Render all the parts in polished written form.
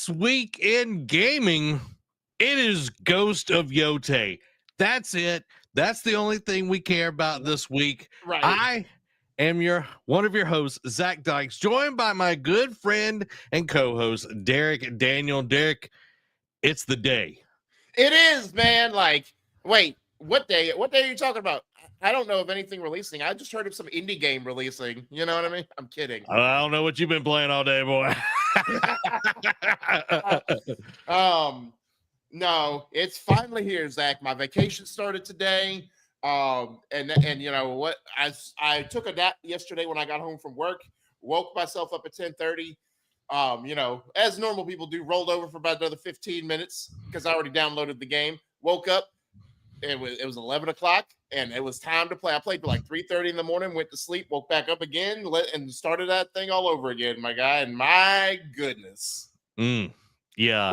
This week in gaming, it is Ghost of Yotei. That's it. That's the only thing we care about this week. Right. I am one of your hosts, Zach Dykes, joined by my good friend and co-host, Derek Daniel. Derek, it's the day. It is, man. Like, wait, what day? What day are you talking about? I don't know of anything releasing. I just heard of some indie game releasing. You know what I mean? I'm kidding. I don't know what you've been playing all day, boy. No, it's finally here, Zach. My vacation started today. And you know what? I took a nap yesterday when I got home from work. Woke myself up at 10:30. You know, as normal people do, rolled over for about another 15 minutes because I already downloaded the game. Woke up. It was 11 o'clock and it was time to play. I played till like 3:30 in the morning, went to sleep, woke back up again, and started that thing all over again, my guy. And my goodness. Yeah.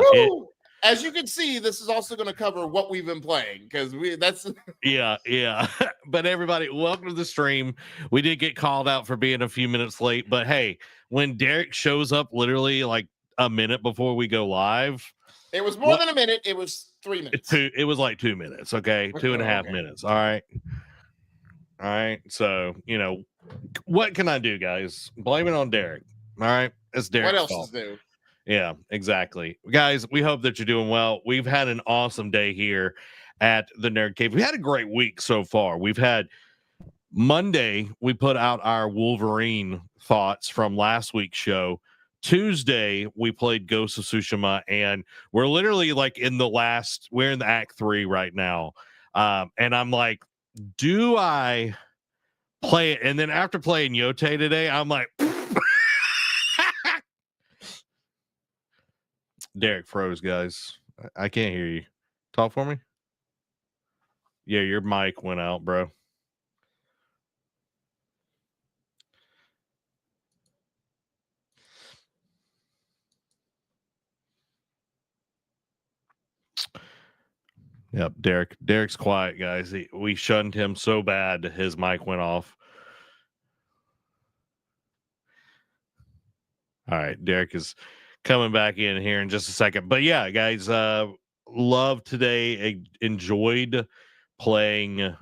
As you can see, this is also going to cover what we've been playing because that's yeah. But everybody, welcome to the stream. We did get called out for being a few minutes late, but hey, when Derek shows up literally like a minute before we go live, it was more than a minute. It was 3 minutes. It was like 2 minutes. Okay. 2.5 minutes. All right. So, you know, what can I do, guys? Blame it on Derek. All right. It's Derek's fault. What fault. else is new? Yeah, exactly. Guys, we hope that you're doing well. We've had an awesome day here at the NerdCave. We had a great week so far. We've had Monday, we put out our Wolverine thoughts from last week's show. Tuesday, we played Ghost of Tsushima, and we're literally like we're in the act 3 right now. And I'm like, do I play it? And then after playing Yotei today, I'm like, Derek froze, guys. I can't hear you. Talk for me. Yeah, your mic went out, bro. Yep, Derek's quiet, guys. We shunned him so bad his mic went off. All right, Derek is coming back in here in just a second. But yeah, guys, love today. Enjoyed playing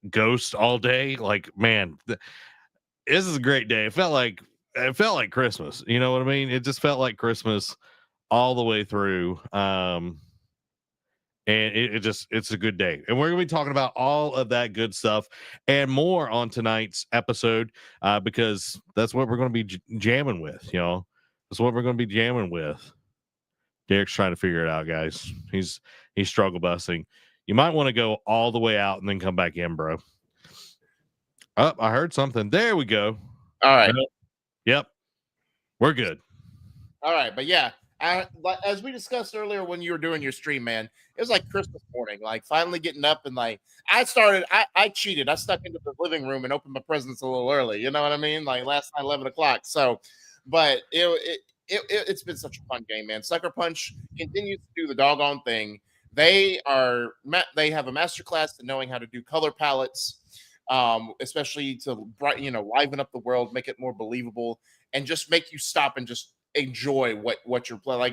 Ghost all day. Like, man, this is a great day. It felt like Christmas. You know what I mean? It just felt like Christmas all the way through. And it's a good day. And we're going to be talking about all of that good stuff and more on tonight's episode because that's what we're going to be jamming with, you know. That's what we're going to be jamming with. Derek's trying to figure it out, guys. He's struggle busting. You might want to go all the way out and then come back in, bro. Oh, I heard something. There we go. All right. Yep. We're good. All right. But yeah, as we discussed earlier when you were doing your stream, man, it was like Christmas morning, like finally getting up and like I cheated. I stuck into the living room and opened my presents a little early. You know what I mean? Like last night, 11 o'clock. So, but it's been such a fun game, man. Sucker Punch continues to do the doggone thing. They have a masterclass in knowing how to do color palettes, especially to liven up the world, make it more believable, and just make you stop and just enjoy what you're playing. Like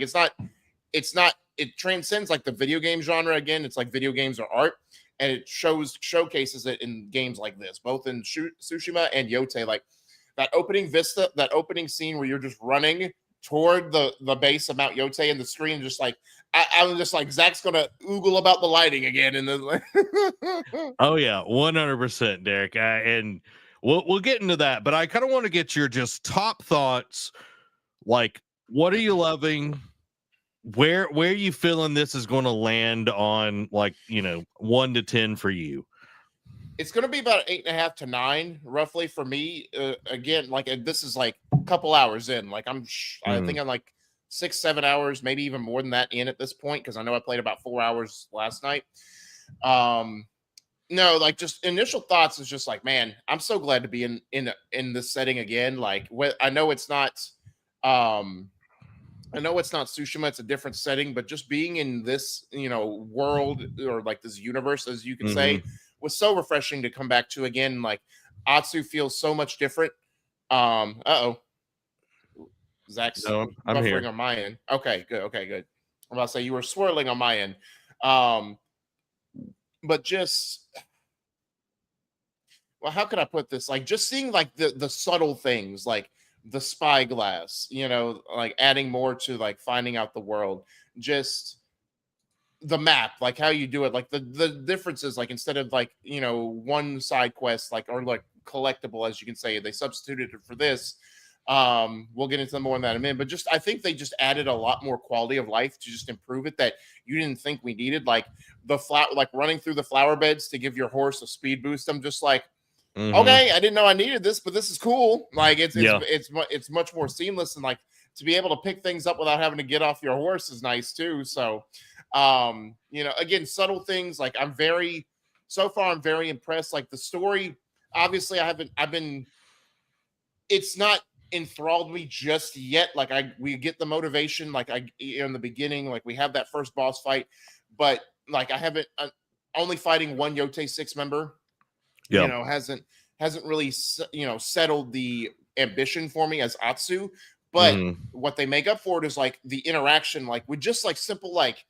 it transcends like the video game genre again. It's like video games are art, and it showcases it in games like this, both in Tsushima and Yotei. Like that opening vista, that opening scene where you're just running toward the base of Mount Yotei and the screen, just like I was just like, Zach's gonna oogle about the lighting again. And then oh yeah, 100%, Derek. And we'll get into that, but I kind of want to get your just top thoughts. Like, what are you loving? Where are you feeling this is going to land on, like, 1 to 10 for you? It's going to be about 8.5 to 9, roughly, for me. Again, like this is like a couple hours in. Like I think I'm like 6-7 hours, maybe even more than that in at this point, because I know I played about 4 hours last night. No, like just initial thoughts is just like, man, I'm so glad to be in this setting again. Like, I know it's not Tsushima, it's a different setting, but just being in this, world or like this universe, as you could say, was so refreshing to come back to again. Like Atsu feels so much different. Zach's No, I'm buffering here. on my end. Okay, good. Okay, good. I'm about to say you were swirling on my end. Um, but just well, how could I put this? Like just seeing like the subtle things, like the spyglass, like adding more to like finding out the world. Just the map, like how you do it, like the differences, like instead of like one side quest, like or like collectible, as you can say, they substituted it for this. We'll get into more on that in a minute, but just I think they just added a lot more quality of life to just improve it that you didn't think we needed, like the flower, like running through the flower beds to give your horse a speed boost. I'm just like, Mm-hmm. okay, I didn't know I needed this, but this is cool. Like Yeah. it's much more seamless, and like to be able to pick things up without having to get off your horse is nice too. So, again, subtle things. Like so far I'm very impressed. Like the story, obviously, I've been. It's not enthralled me just yet. Like we get the motivation. Like in the beginning, like we have that first boss fight, but like I haven't. Only fighting one Yotei 6 member, Yeah. hasn't really settled the ambition for me as Atsu. But Mm-hmm. what they make up for it is like the interaction, like with just like simple like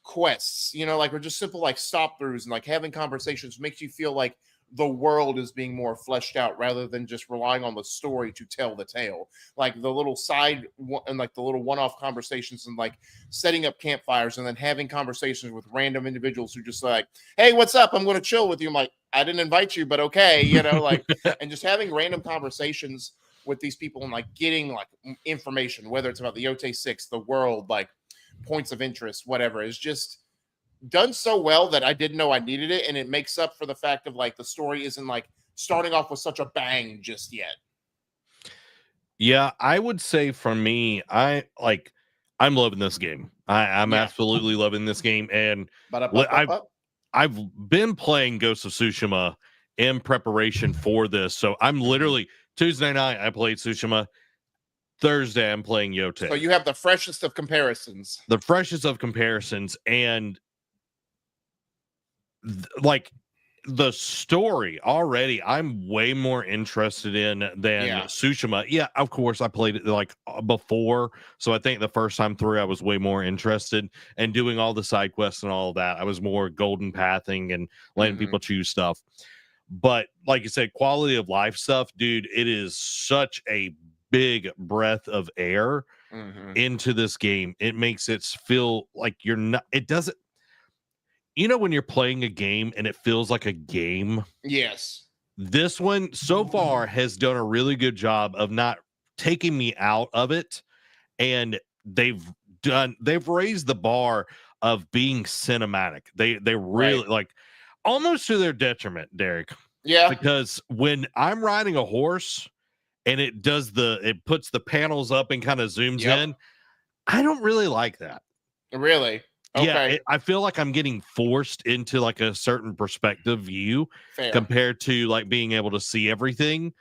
quests, like or just simple like stop throughs and like having conversations makes you feel like the world is being more fleshed out rather than just relying on the story to tell the tale. Like the little and like the little one-off conversations and like setting up campfires and then having conversations with random individuals who just like, hey, what's up? I'm going to chill with you. I'm like, I didn't invite you, but okay, like, and just having random conversations with these people and like getting like information, whether it's about the Yotei 6, the world, like points of interest, whatever, is just done so well that I didn't know I needed it. And it makes up for the fact of like the story isn't like starting off with such a bang just yet. Yeah, I would say for me, I'm loving this game. I'm Yeah. absolutely loving this game, and I've Ba-da-ba-ba-ba. I've been playing Ghost of Tsushima in preparation for this. So I'm literally Tuesday night I played Tsushima. Thursday I'm playing So Yotei. you have the freshest of comparisons. The freshest of comparisons, and like the story already I'm way more interested in than Yeah. Tsushima. Yeah, of course I played it like before, so I think the first time through I was way more interested and doing all the side quests and all of that. I was more golden pathing and letting people choose stuff. But like you said, quality of life stuff, dude, it is such a big breath of air into this game. It makes it feel like you're not, it doesn't, when you're playing a game and it feels like a game. Yes. This one so far has done a really good job of not taking me out of it. And they've raised the bar of being cinematic. They really Right. like almost to their detriment, Derek. Yeah. Because when I'm riding a horse and it puts the panels up and kind of zooms Yep. in, I don't really like that. Really? Yeah, Okay. I feel like I'm getting forced into like a certain perspective view Fair. compared to like being able to see everything.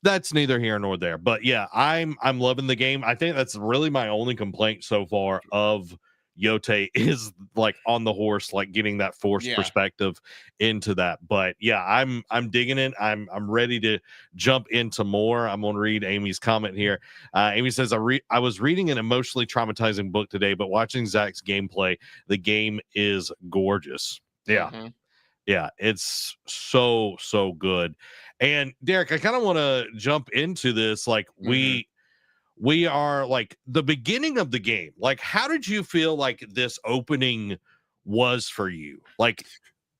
That's neither here nor there. But yeah, I'm loving the game. I think that's really my only complaint so far of Yotei is like on the horse, like getting that forced Yeah. perspective into that. But yeah, I'm digging it. I'm ready to jump into more. I'm gonna read Amy's comment here. Amy says, I was reading an emotionally traumatizing book today, but watching Zach's gameplay, the game is gorgeous. Yeah. Yeah, it's so good. And Derek, I kind of want to jump into this. Like we are like the beginning of the game. Like, how did you feel like this opening was for you? Like,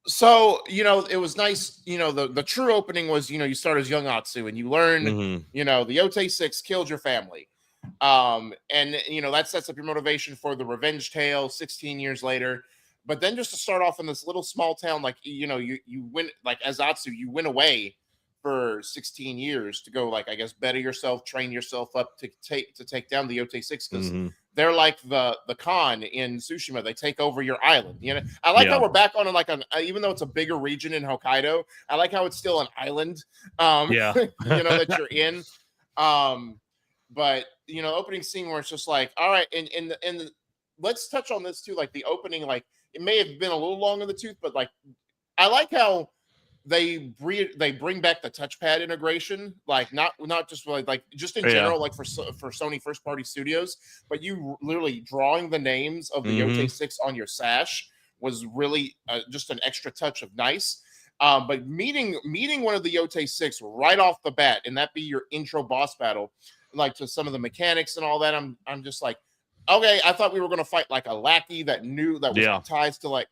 So, it was nice. The true opening was, you start as young Atsu and you learn, the Yotei 6 killed your family. And that sets up your motivation for the revenge tale 16 years later. But then just to start off in this little small town, like, you went, like, as Atsu, you went away for 16 years to go, like, I guess, better yourself, train yourself up to take down the Yotei 6, because they're like the Khan in Tsushima. They take over your island. I like how we're back on like even though it's a bigger region in Hokkaido, I like how it's still an island. Yeah. That you're in. But opening scene where it's just like, all right, and let's touch on this too. Like the opening, like it may have been a little long in the tooth, but like I like how they bring back the touchpad integration, like not just like just in Yeah. general, like for Sony first party studios, but you literally drawing the names of the Yotei 6 on your sash was really just an extra touch of nice. But meeting one of the Yotei 6 right off the bat, and that be your intro boss battle, like to some of the mechanics and all that, I'm just like, okay, I thought we were gonna fight like a lackey that knew that was Yeah. like, ties to like.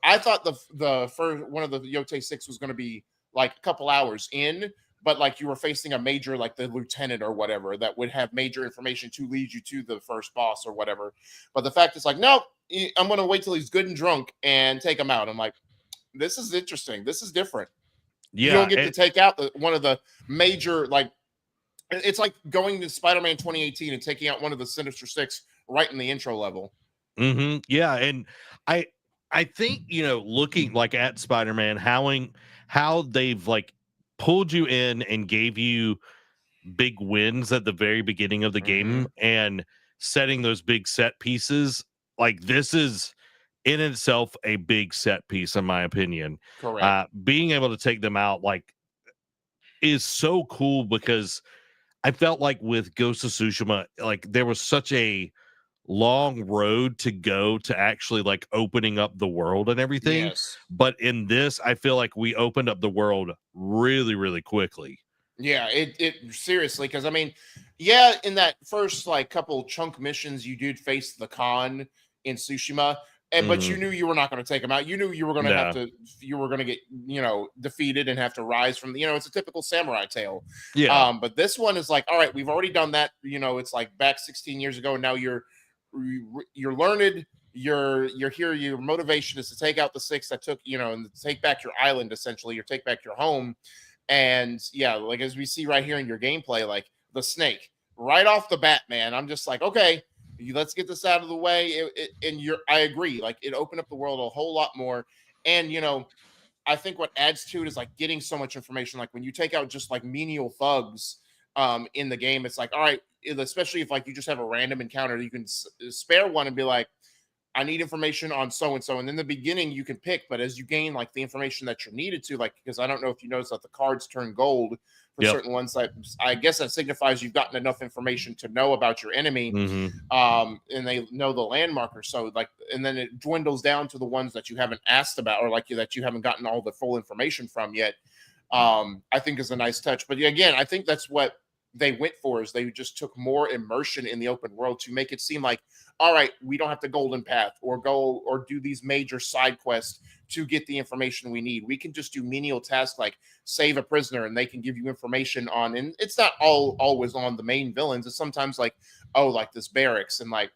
I thought the first one of the Yotei 6 was gonna be like a couple hours in, but like you were facing a major, like the lieutenant or whatever, that would have major information to lead you to the first boss or whatever. But the fact is like, nope, I'm gonna wait till he's good and drunk and take him out. I'm like, this is interesting. This is different. You Yeah. don't get to take out one of the major, like, it's like going to Spider-Man 2018 and taking out one of the Sinister Six right in the intro level. Yeah, and I think, you know, looking like at Spider-Man, how they've like pulled you in and gave you big wins at the very beginning of the game and setting those big set pieces, like this is in itself a big set piece in my opinion. Correct. Being able to take them out like is so cool because I felt like with Ghost of Tsushima, like there was such a long road to go to actually like opening up the world and everything. Yes. But in this, I feel like we opened up the world really, really quickly. Yeah, it seriously, because I mean, yeah, in that first like couple chunk missions, you did face the Khan in Tsushima, but you knew you were not going to take him out. You knew you were going to have to, you were going to get, defeated and have to rise from, it's a typical samurai tale. Yeah. But this one is like, all right, we've already done that. It's like back 16 years ago, and now you're learned. You're here. Your motivation is to take out the six that took, and take back your island essentially, or take back your home. And yeah, like as we see right here in your gameplay, like the snake right off the bat, man, I'm just like, okay, let's get this out of the way. I agree. Like it opened up the world a whole lot more. And, I think what adds to it is like getting so much information. Like when you take out just like menial thugs in the game, it's like, all right, especially if like you just have a random encounter, you can spare one and be like, I need information on so and so. And in the beginning, you can pick, but as you gain like the information that you're needed to, like, because I don't know if you notice that the cards turn gold for certain ones, that I guess that signifies you've gotten enough information to know about your enemy. And they know the landmarker. So like, and then it dwindles down to the ones that you haven't asked about, or like that you haven't gotten all the full information from yet. I think is a nice touch. But again, I think that's what they went for, is they just took more immersion in the open world to make it seem like, all right, we don't have to golden path or go or do these major side quests to get the information we need. We can just do menial tasks like save a prisoner, and they can give you information on, and it's not always on the main villains. It's sometimes like, oh, like this barracks, and like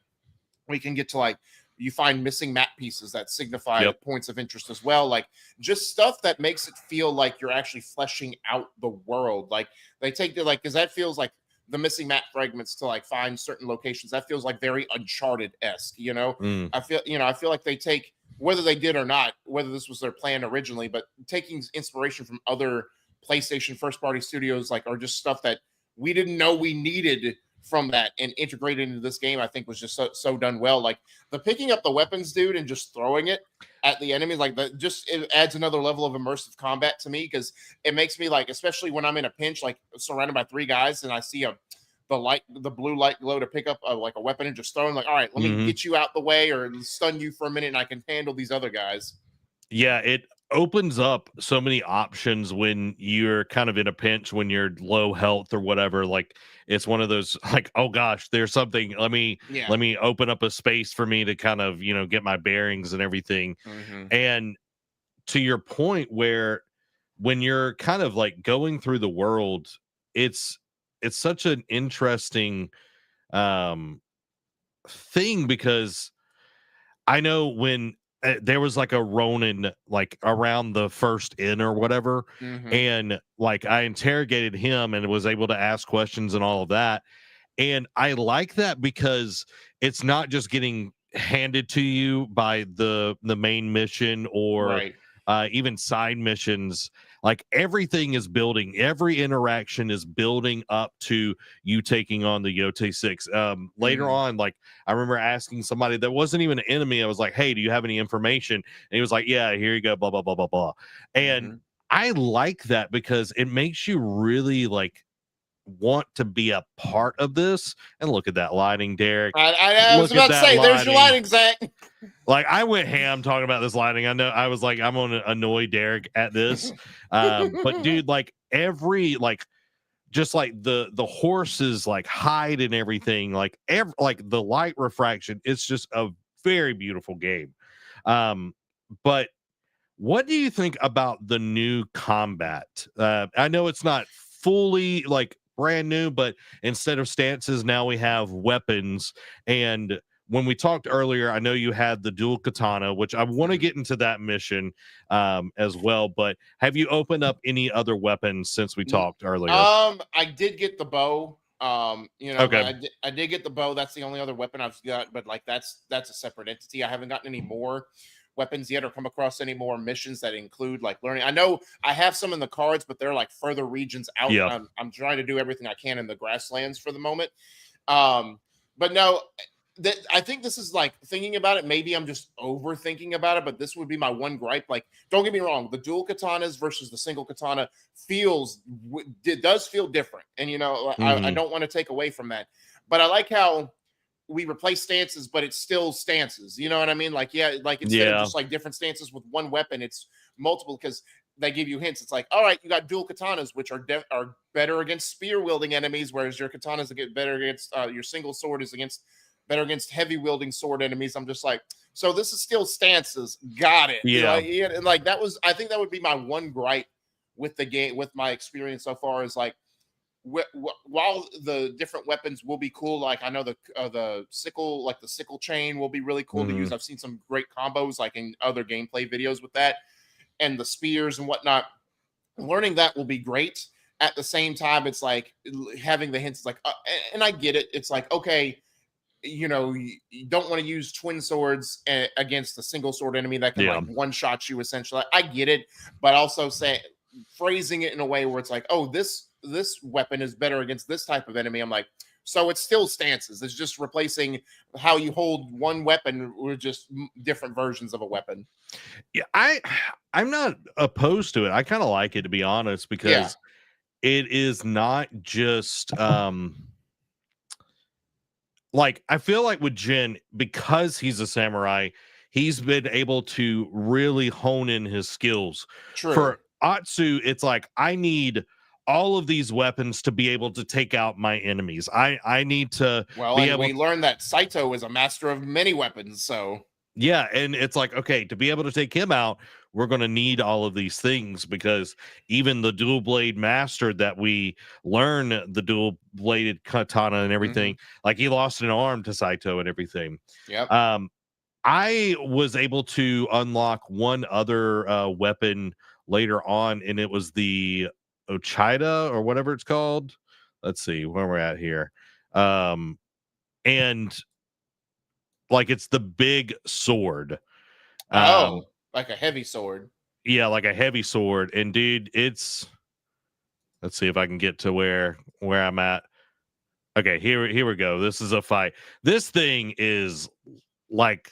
we can get to like, you find missing map pieces that signify points of interest as well. Like just stuff that makes it feel like you're actually fleshing out the world. Like they take the, like, because that feels like the missing map fragments to like find certain locations. That feels like very Uncharted-esque, I feel like they take, whether they did or not, whether this was their plan originally, but taking inspiration from other PlayStation first party studios, like, or just stuff that we didn't know we needed from that and integrated into this game, I think was just so done well. Like the picking up the weapons, dude, and just throwing it at the enemies, like that, just it adds another level of immersive combat to me, because it makes me like, especially when I'm in a pinch, like surrounded by three guys, and I see the blue light glow to pick up like a weapon and just throw them, like, all right, let me get you out the way or stun you for a minute, and I can handle these other guys. Yeah, it opens up so many options when you're kind of in a pinch, when you're low health or whatever. Like it's one of those like, oh gosh, there's something. Let me open up a space for me to kind of, get my bearings and everything. And to your point, where when you're kind of like going through the world, it's such an interesting thing, because I know when there was like a Ronin like around the first inn or whatever, and like I interrogated him and was able to ask questions and all of that, and I like that because it's not just getting handed to you by the main mission or even side missions. Like everything is building, every interaction is building up to you taking on the Yotei 6. Later on, like I remember asking somebody that wasn't even an enemy, I was like, hey, do you have any information? And he was like, yeah, here you go, blah, blah, blah, blah, blah. And I like that because it makes you really like want to be a part of this. And look at that lighting, Derek. I was Look at about to that say, there's your lighting. lighting, Zach. Like I went ham talking about this lighting. I know I was like, I'm gonna annoy Derek at this. But dude, like every like just like the horses like hide and everything, like like the light refraction, it's just a very beautiful game. But what do you think about the new combat? I know it's not fully like brand new, but instead of stances, now we have weapons. And when we talked earlier, I know you had the dual katana, which I want to get into that mission as well. But have you opened up any other weapons since we talked earlier? I did get the bow. Okay. I did get the bow. That's the only other weapon I've got, but like that's a separate entity. I haven't gotten any more weapons yet or come across any more missions that include like learning. I know I have some in the cards, but they're like further regions out. Yeah. I'm trying to do everything I can in the grasslands for the moment. But no, I think this is like thinking about it. Maybe I'm just overthinking about it, but this would be my one gripe. Like, don't get me wrong, the dual katanas versus the single katana it does feel different, and I don't want to take away from that. But I like how we replace stances, but it's still stances. You know what I mean? Like, yeah, like instead of just like different stances with one weapon, it's multiple because they give you hints. It's like, all right, you got dual katanas, which are better against spear wielding enemies, whereas your katanas get better against your single sword is better against heavy wielding sword enemies. I'm just like, so this is still stances. Got it. Yeah. And like that was, I think that would be my one gripe with the game, with my experience so far is like, while the different weapons will be cool, like I know the sickle, like the sickle chain will be really cool to use. I've seen some great combos like in other gameplay videos with that, and the spears and whatnot. Learning that will be great. At the same time, it's like having the hints, like, and I get it. It's like, okay, you don't want to use twin swords against a single sword enemy that can like one shot you essentially. I get it, but also phrasing it in a way where it's like, oh, this weapon is better against this type of enemy. I'm like, so it's still stances. It's just replacing how you hold one weapon with just different versions of a weapon. Yeah, I'm not opposed to it. I kind of like it, to be honest, because it is not just like I feel like with Jin, because he's a samurai, he's been able to really hone in his skills. True. For Atsu, it's like I need all of these weapons to be able to take out my enemies. I need to we learned that Saito is a master of many weapons, so yeah, and it's like, okay, to be able to take him out, we're going to need all of these things, because even the dual blade master that we learn the dual bladed katana and everything, like he lost an arm to Saito and everything. Yep. I was able to unlock one other weapon later on, and it was the Ochida or whatever it's called. Let's see where we're at here. And like it's the big sword. Like a heavy sword. Yeah, like a heavy sword. And dude, let's see if I can get to where I'm at. Okay, here we go. This is a fight. This thing is like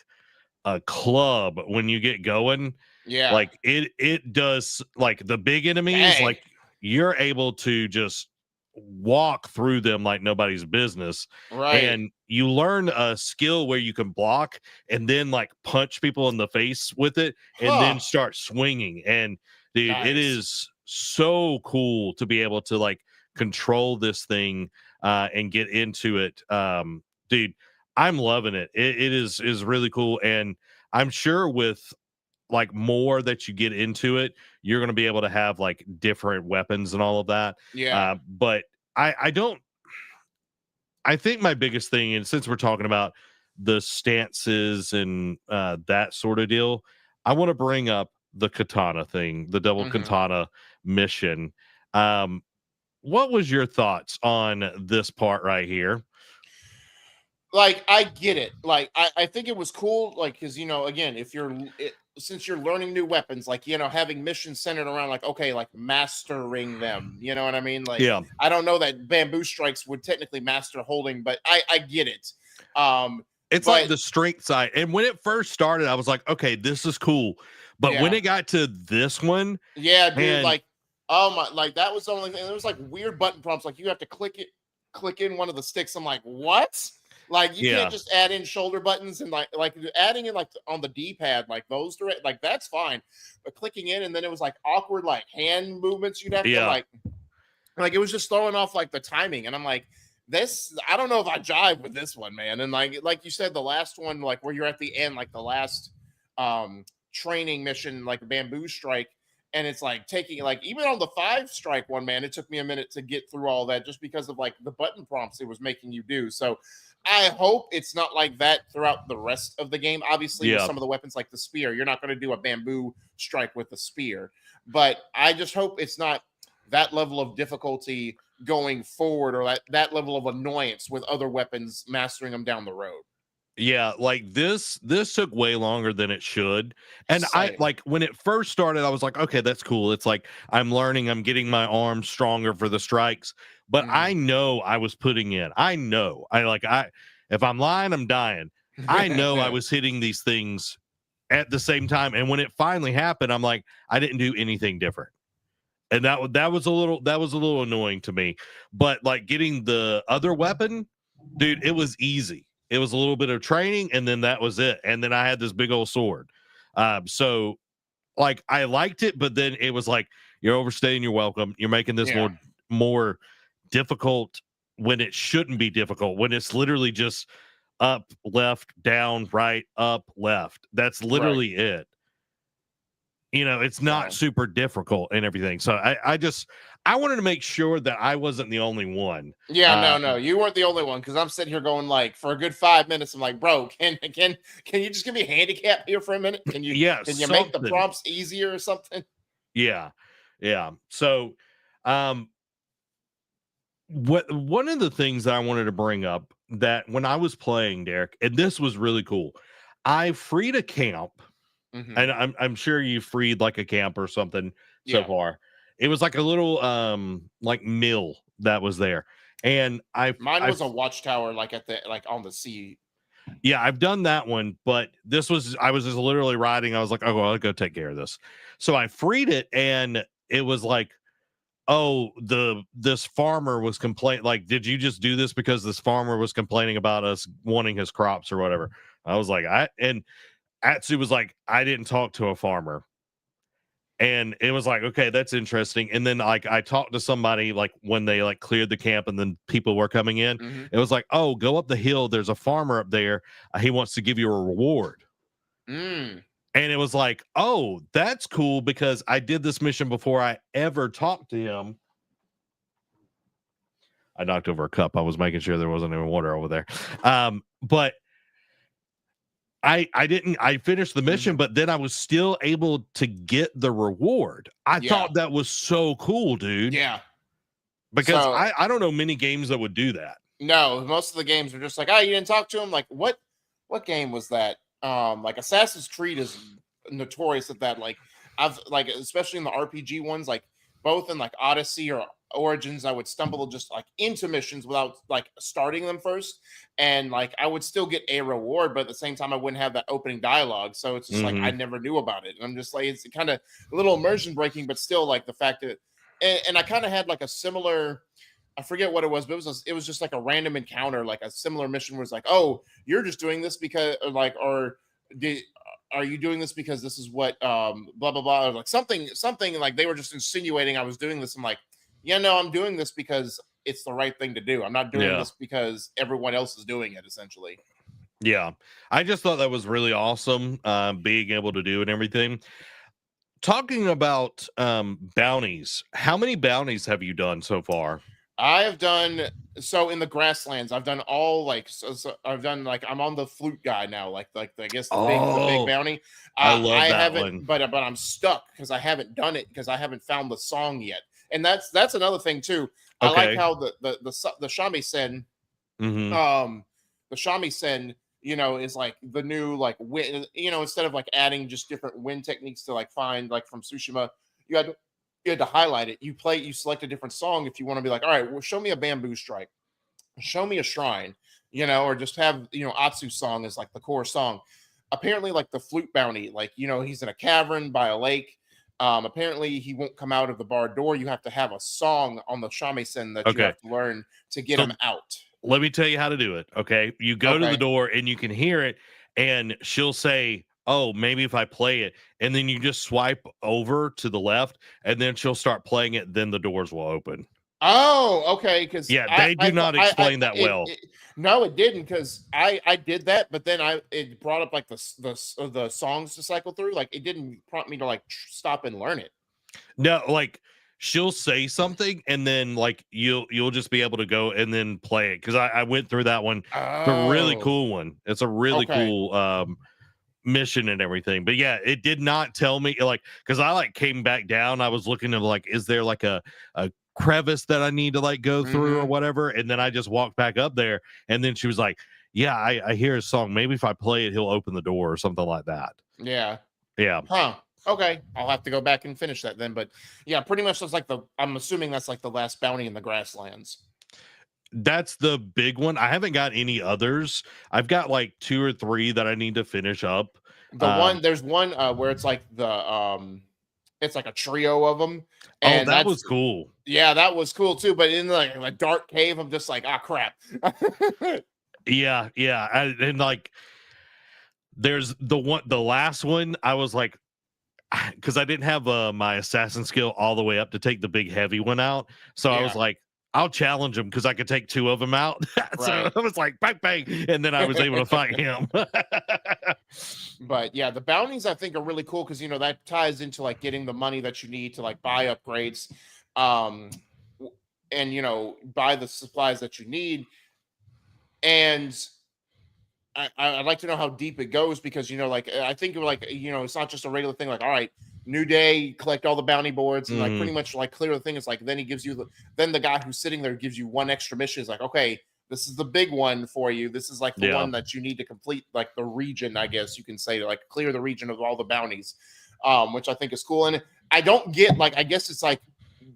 a club when you get going. Yeah. Like it does, like the big enemies, like you're able to just walk through them like nobody's business. Right. And you learn a skill where you can block and then like punch people in the face with it and then start swinging. And dude, it is so cool to be able to like control this thing and get into it. Dude, I'm loving it. It is really cool. And I'm sure with like more that you get into it, you're going to be able to have like different weapons and all of that. Yeah. But I think my biggest thing, and since we're talking about the stances and that sort of deal, I want to bring up the katana thing, the double katana mission. What was your thoughts on this part right here? Like, I get it. Like, I think it was cool. Like, because, again, since you're learning new weapons, like, having missions centered around, like, okay, like mastering them. You know what I mean? Like, yeah. I don't know that bamboo strikes would technically master holding, but I get it. It's like the strength side. And when it first started, I was like, okay, this is cool. But when it got to this one, yeah, dude, and like, oh my, like that was the only thing. There was like weird button prompts, like you have to click in one of the sticks. I'm like, what? Like you can't yeah, just add in shoulder buttons and like adding in like on the D-pad, like those direct, like that's fine. But clicking in and then it was like awkward like hand movements you'd have to yeah, like it was just throwing off like the timing. And I'm like, this, I don't know if I jive with this one, man. And like you said, the last one, like where you're at the end, like the last training mission, like bamboo strike. And it's like taking like even on the 5 strike one, man, it took me a minute to get through all that just because of like the button prompts it was making you do. So I hope it's not like that throughout the rest of the game. Obviously, with yeah. some of the weapons like the spear, you're not going to do a bamboo strike with the spear. But I just hope it's not that level of difficulty going forward, or that level of annoyance with other weapons mastering them down the road. Yeah, like this took way longer than it should. And I Same. like when it first started, I was like, okay, that's cool. It's like I'm learning, I'm getting my arms stronger for the strikes. But I know I was putting in. I know. I if I'm lying, I'm dying. I know I was hitting these things at the same time. And when it finally happened, I'm like, I didn't do anything different. And that was a little annoying to me. But like getting the other weapon, dude, it was easy. It was a little bit of training, and then that was it. And then I had this big old sword. So like I liked it, but then it was like you're overstaying your welcome. You're making this more difficult when it shouldn't be difficult. When it's literally just up, left, down, right, up, left. That's literally it. It's not super difficult and everything. So I wanted to make sure that I wasn't the only one. Yeah, no, you weren't the only one, because I'm sitting here going like for a good 5 minutes. I'm like, bro, can you just give me a handicap here for a minute? Can you make the prompts easier or something? Yeah. So one of the things that I wanted to bring up, that when I was playing, Derek, and this was really cool, I freed a camp. And I'm sure you freed like a camp or something so far. It was like a little like mill that was there. And mine was a watchtower like at the on the sea. Yeah, I've done that one, but I was just literally riding. I was like, oh well, I'll go take care of this. So I freed it, and it was like, oh, this farmer was complaining. Like, did you just do this because this farmer was complaining about us wanting his crops or whatever? I was like, Atsu was like, I didn't talk to a farmer. And it was like, okay, that's interesting. And then like I talked to somebody like when they like cleared the camp and then people were coming in. It was like, oh, go up the hill. There's a farmer up there. He wants to give you a reward. And it was like, oh, that's cool, because I did this mission before I ever talked to him. I knocked over a cup. I was making sure there wasn't any water over there. But I finished the mission, but then I was still able to get the reward. I thought that was so cool, dude. Yeah. Because I don't know many games that would do that. No, most of the games are just like, oh, you didn't talk to him. Like, what game was that? Like Assassin's Creed is notorious at that. Like, I've like, especially in the RPG ones, like both in like Odyssey or Origins, I would stumble just like into missions without like starting them first, and like I would still get a reward, but at the same time I wouldn't have that opening dialogue, so it's just like I never knew about it. And I'm just like, it's kind of a little immersion breaking, but still like the fact that, and I kind of had like a similar, I forget what it was, but it was just like a random encounter, like a similar mission where it's like, oh, you're just doing this because are you doing this because this is what blah blah blah, or like something like they were just insinuating I was doing this. I'm like, yeah, no, I'm doing this because it's the right thing to do. I'm not doing this because everyone else is doing it, essentially. Yeah. I just thought that was really awesome, being able to do and everything. Talking about bounties, how many bounties have you done so far? I have done, so in the grasslands, I've done all like, so I've done like, I'm on the flute guy now, like I guess the big bounty. I love that haven't, one. but I'm stuck because I haven't done it because I haven't found the song yet. And that's another thing too. I like how the shamisen, the shamisen, is like the new like wind, instead of like adding just different wind techniques to like find like from Tsushima, you had to highlight it. You select a different song if you want to be like, all right, well, show me a bamboo strike, show me a shrine, or just have Atsu's song as like the core song. apparently like the flute bounty, like he's in a cavern by a lake. Apparently he won't come out of the barred door. You have to have a song on the shamisen that you Okay. have to learn to get So him out. let me tell you how to do it. Okay. You go to the Okay. door and you can hear it, and she'll say, "Oh, maybe if I play it," and then you just swipe over to the left, and then she'll start playing it. Then the doors will open. Oh, okay. Because Yeah, they do not explain that well. No, it didn't. Because I did that, but then it brought up like the songs to cycle through. Like it didn't prompt me to like stop and learn it. No, like she'll say something, and then like you'll just be able to go and then play it, because I went through that one. It's a really Oh, cool one. It's a really okay. cool mission and everything. But yeah, it did not tell me, like, because I like came back down. I was looking at like, is there like a crevice that I need to like go through or whatever? And then I just walked back up there, and then she was like, "Yeah, I hear his song. Maybe if I play it, he'll open the door," or something like that. Yeah. Yeah. Huh. Okay. I'll have to go back and finish that then. But yeah, pretty much that's like I'm assuming that's like the last bounty in the grasslands. That's the big one. I haven't got any others. I've got like 2 or 3 that I need to finish up. There's one where it's like it's like a trio of them. And that was cool. Yeah, that was cool too. But in like a dark cave, I'm just like, ah, crap. Yeah. And like, there's the last one, I was like, because I didn't have my assassin skill all the way up to take the big heavy one out. So I was like, I'll challenge him because I could take 2 of them out. So I was like, bang, bang. And then I was able to fight him. But yeah, the bounties I think are really cool because that ties into like getting the money that you need to like buy upgrades, and buy the supplies that you need. And I'd like to know how deep it goes because like I think like it's not just a regular thing like, all right, new day, collect all the bounty boards and like pretty much like clear the thing. It's like then he gives you then the guy who's sitting there gives you one extra mission. Is like, okay, this is the big one for you. This is like the one that you need to complete, like the region, I guess you can say, to like clear the region of all the bounties, which I think is cool. And I don't get like, I guess it's like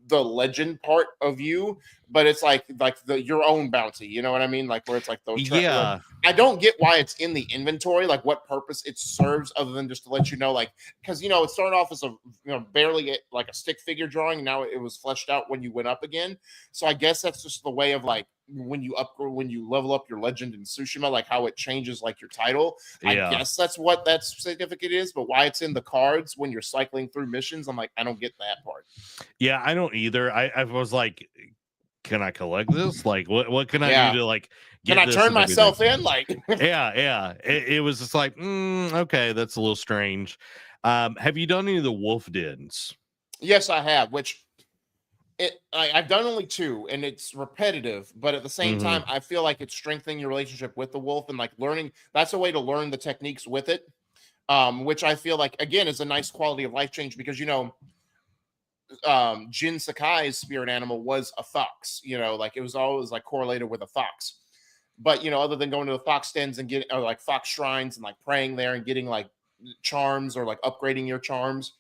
the legend part of you, but it's like your own bounty, you know what I mean? Like where it's like those like, I don't get why it's in the inventory, like what purpose it serves other than just to let you know, like, because it started off as a barely like a stick figure drawing. Now it was fleshed out when you went up again. So I guess that's just the way of like when you level up your legend in Tsushima, like how it changes like your title. I guess that's what that certificate is, but why it's in the cards when you're cycling through missions, I'm like, I don't get that part. Yeah, I don't either. I was like, can I collect this? Like, what can I do to like get can I this turn myself in? Like, yeah. It was just like, okay, that's a little strange. Have you done any of the wolf dens? Yes, I have. Which I've done only 2, and it's repetitive. But at the same time, I feel like it's strengthening your relationship with the wolf and like learning. That's a way to learn the techniques with it, which I feel like again is a nice quality of life change because Jin Sakai's spirit animal was a fox, like it was always like correlated with a fox. But other than going to the fox dens and getting like fox shrines and like praying there and getting like charms or like upgrading your charms,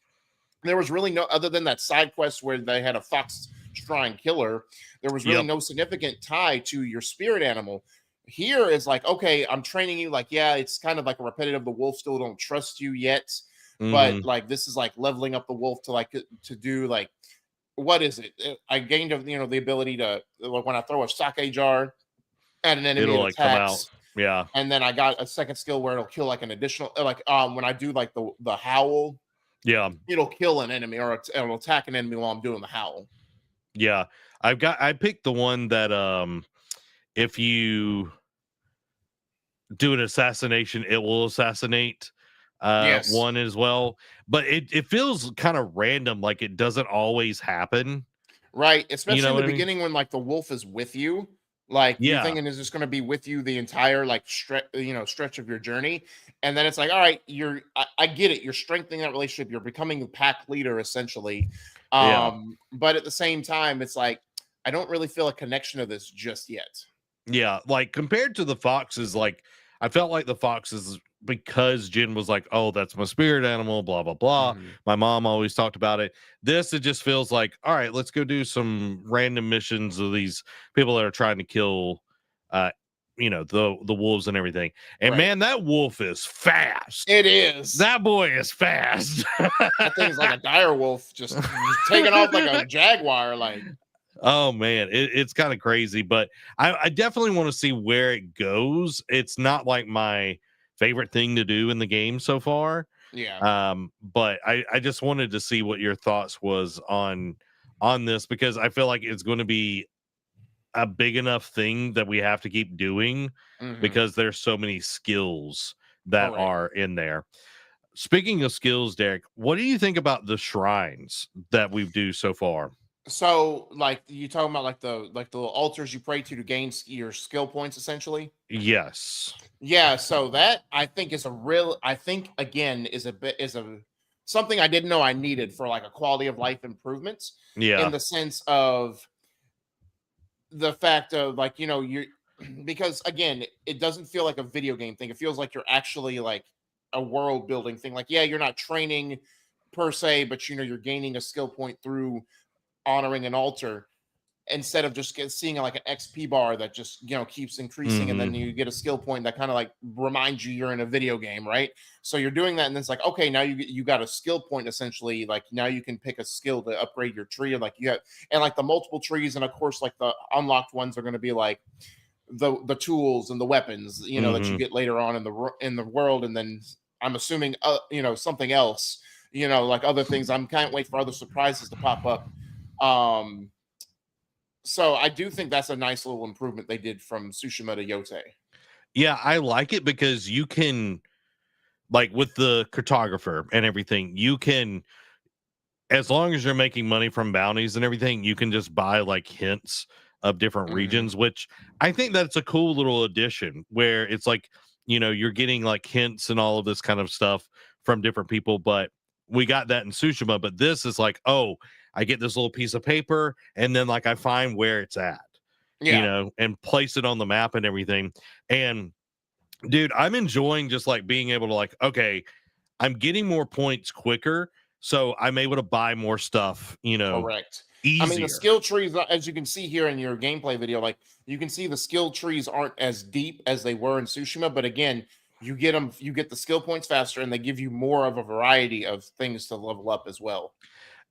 there was really no, other than that side quest where they had a fox shrine killer, there was really no significant tie to your spirit animal. Here is like, okay, I'm training you, like, yeah, it's kind of like a repetitive, the wolf still don't trust you yet. But like this is like leveling up the wolf to like to do like, what is it? I gained the ability to, like, when I throw a sake jar at an enemy, it'll it like attacks. come out. Yeah. And then I got a second skill where it'll kill like an additional, like when I do like the howl, it'll kill an enemy or it'll attack an enemy while I'm doing the howl. Yeah. I picked the one that if you do an assassination, it will assassinate one as well. But it feels kind of random, like it doesn't always happen. Right. Especially in the beginning when like the wolf is with you. Like you're thinking is just going to be with you the entire like stretch of your journey, and then it's like, all right, I get it. You're strengthening that relationship. You're becoming the pack leader essentially, but at the same time, it's like I don't really feel a connection to this just yet. Yeah, like compared to the foxes, like I felt like the foxes, because Jin was like, oh, that's my spirit animal, blah blah blah. My mom always talked about it. This, it just feels like, all right, let's go do some random missions of these people that are trying to kill the wolves and everything. And Right. man, that wolf is fast. It is. That boy is fast. That thing's like a dire wolf, just taking off like a jaguar. Like, oh man, it's kind of crazy, but I definitely want to see where it goes. It's not like my favorite thing to do in the game so far. yeah. But I just wanted to see what your thoughts was on this, because I feel like it's going to be a big enough thing that we have to keep doing, Mhm. because there's so many skills that Correct. are in there. Speaking of skills, Derek, what do you think about the shrines that we do so far? So, like, you talking about like the little altars you pray to gain your skill points, essentially. Yes. Yeah. So that I think is a real. I think again is a something I didn't know I needed for like a quality of life improvements in Yeah. the sense of the fact of like you're because again it doesn't feel like a video game thing. It feels like you're actually like a world building thing. Like yeah, you're not training per se, but you're gaining a skill point through honoring an altar instead of just seeing like an XP bar that just keeps increasing, and then Hmm. you get a skill point that kind of like reminds you you're in a video game, right? So you're doing that, and then it's like okay, now you got a skill point essentially. Like now you can pick a skill to upgrade your tree, like you have, and like the multiple trees, and of course like the unlocked ones are going to be like the tools and the weapons that you Hmm. get later on in the world, and then I'm assuming something else, like other things. I'm can't wait for other surprises to pop up. um so I do think that's a nice little improvement they did from Tsushima to Yotei. Yeah, I like it because you can, like with the cartographer and everything, you can, as long as you're making money from bounties and everything, you can just buy like hints of different Mhm. regions, which I think that's a cool little addition where it's like, you're getting like hints and all of this kind of stuff from different people. But we got that in Tsushima, but this is like, oh, I get this little piece of paper and then like I find where it's at, Yeah. and place it on the map and everything. And dude, I'm enjoying just like being able to like, okay, I'm getting more points quicker, so I'm able to buy more stuff, Correct. I mean, the easier. skill trees, as you can see here in your gameplay video, like you can see the skill trees aren't as deep as they were in Tsushima, but again, you get the skill points faster, and they give you more of a variety of things to level up as well.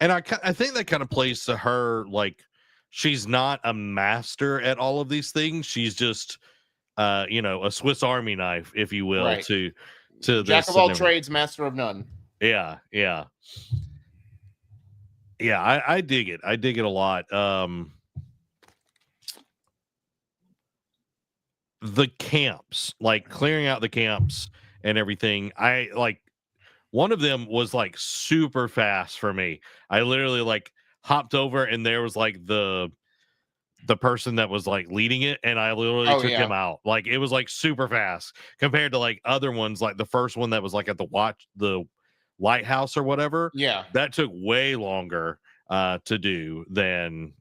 And I think that kind of plays to her, like she's not a master at all of these things. She's just a Swiss Army knife, if you will, Right. to Jack this of and all everything. trades, master of none. Yeah, yeah. Yeah, I dig it. I dig it a lot. The camps, like clearing out the camps and everything. I like one of them was like super fast for me. I literally like hopped over and there was like the person that was like leading it, and I literally Oh took him yeah. out. Like it was like super fast compared to like other ones, like the first one that was like at the lighthouse or whatever. Yeah. That took way longer to do than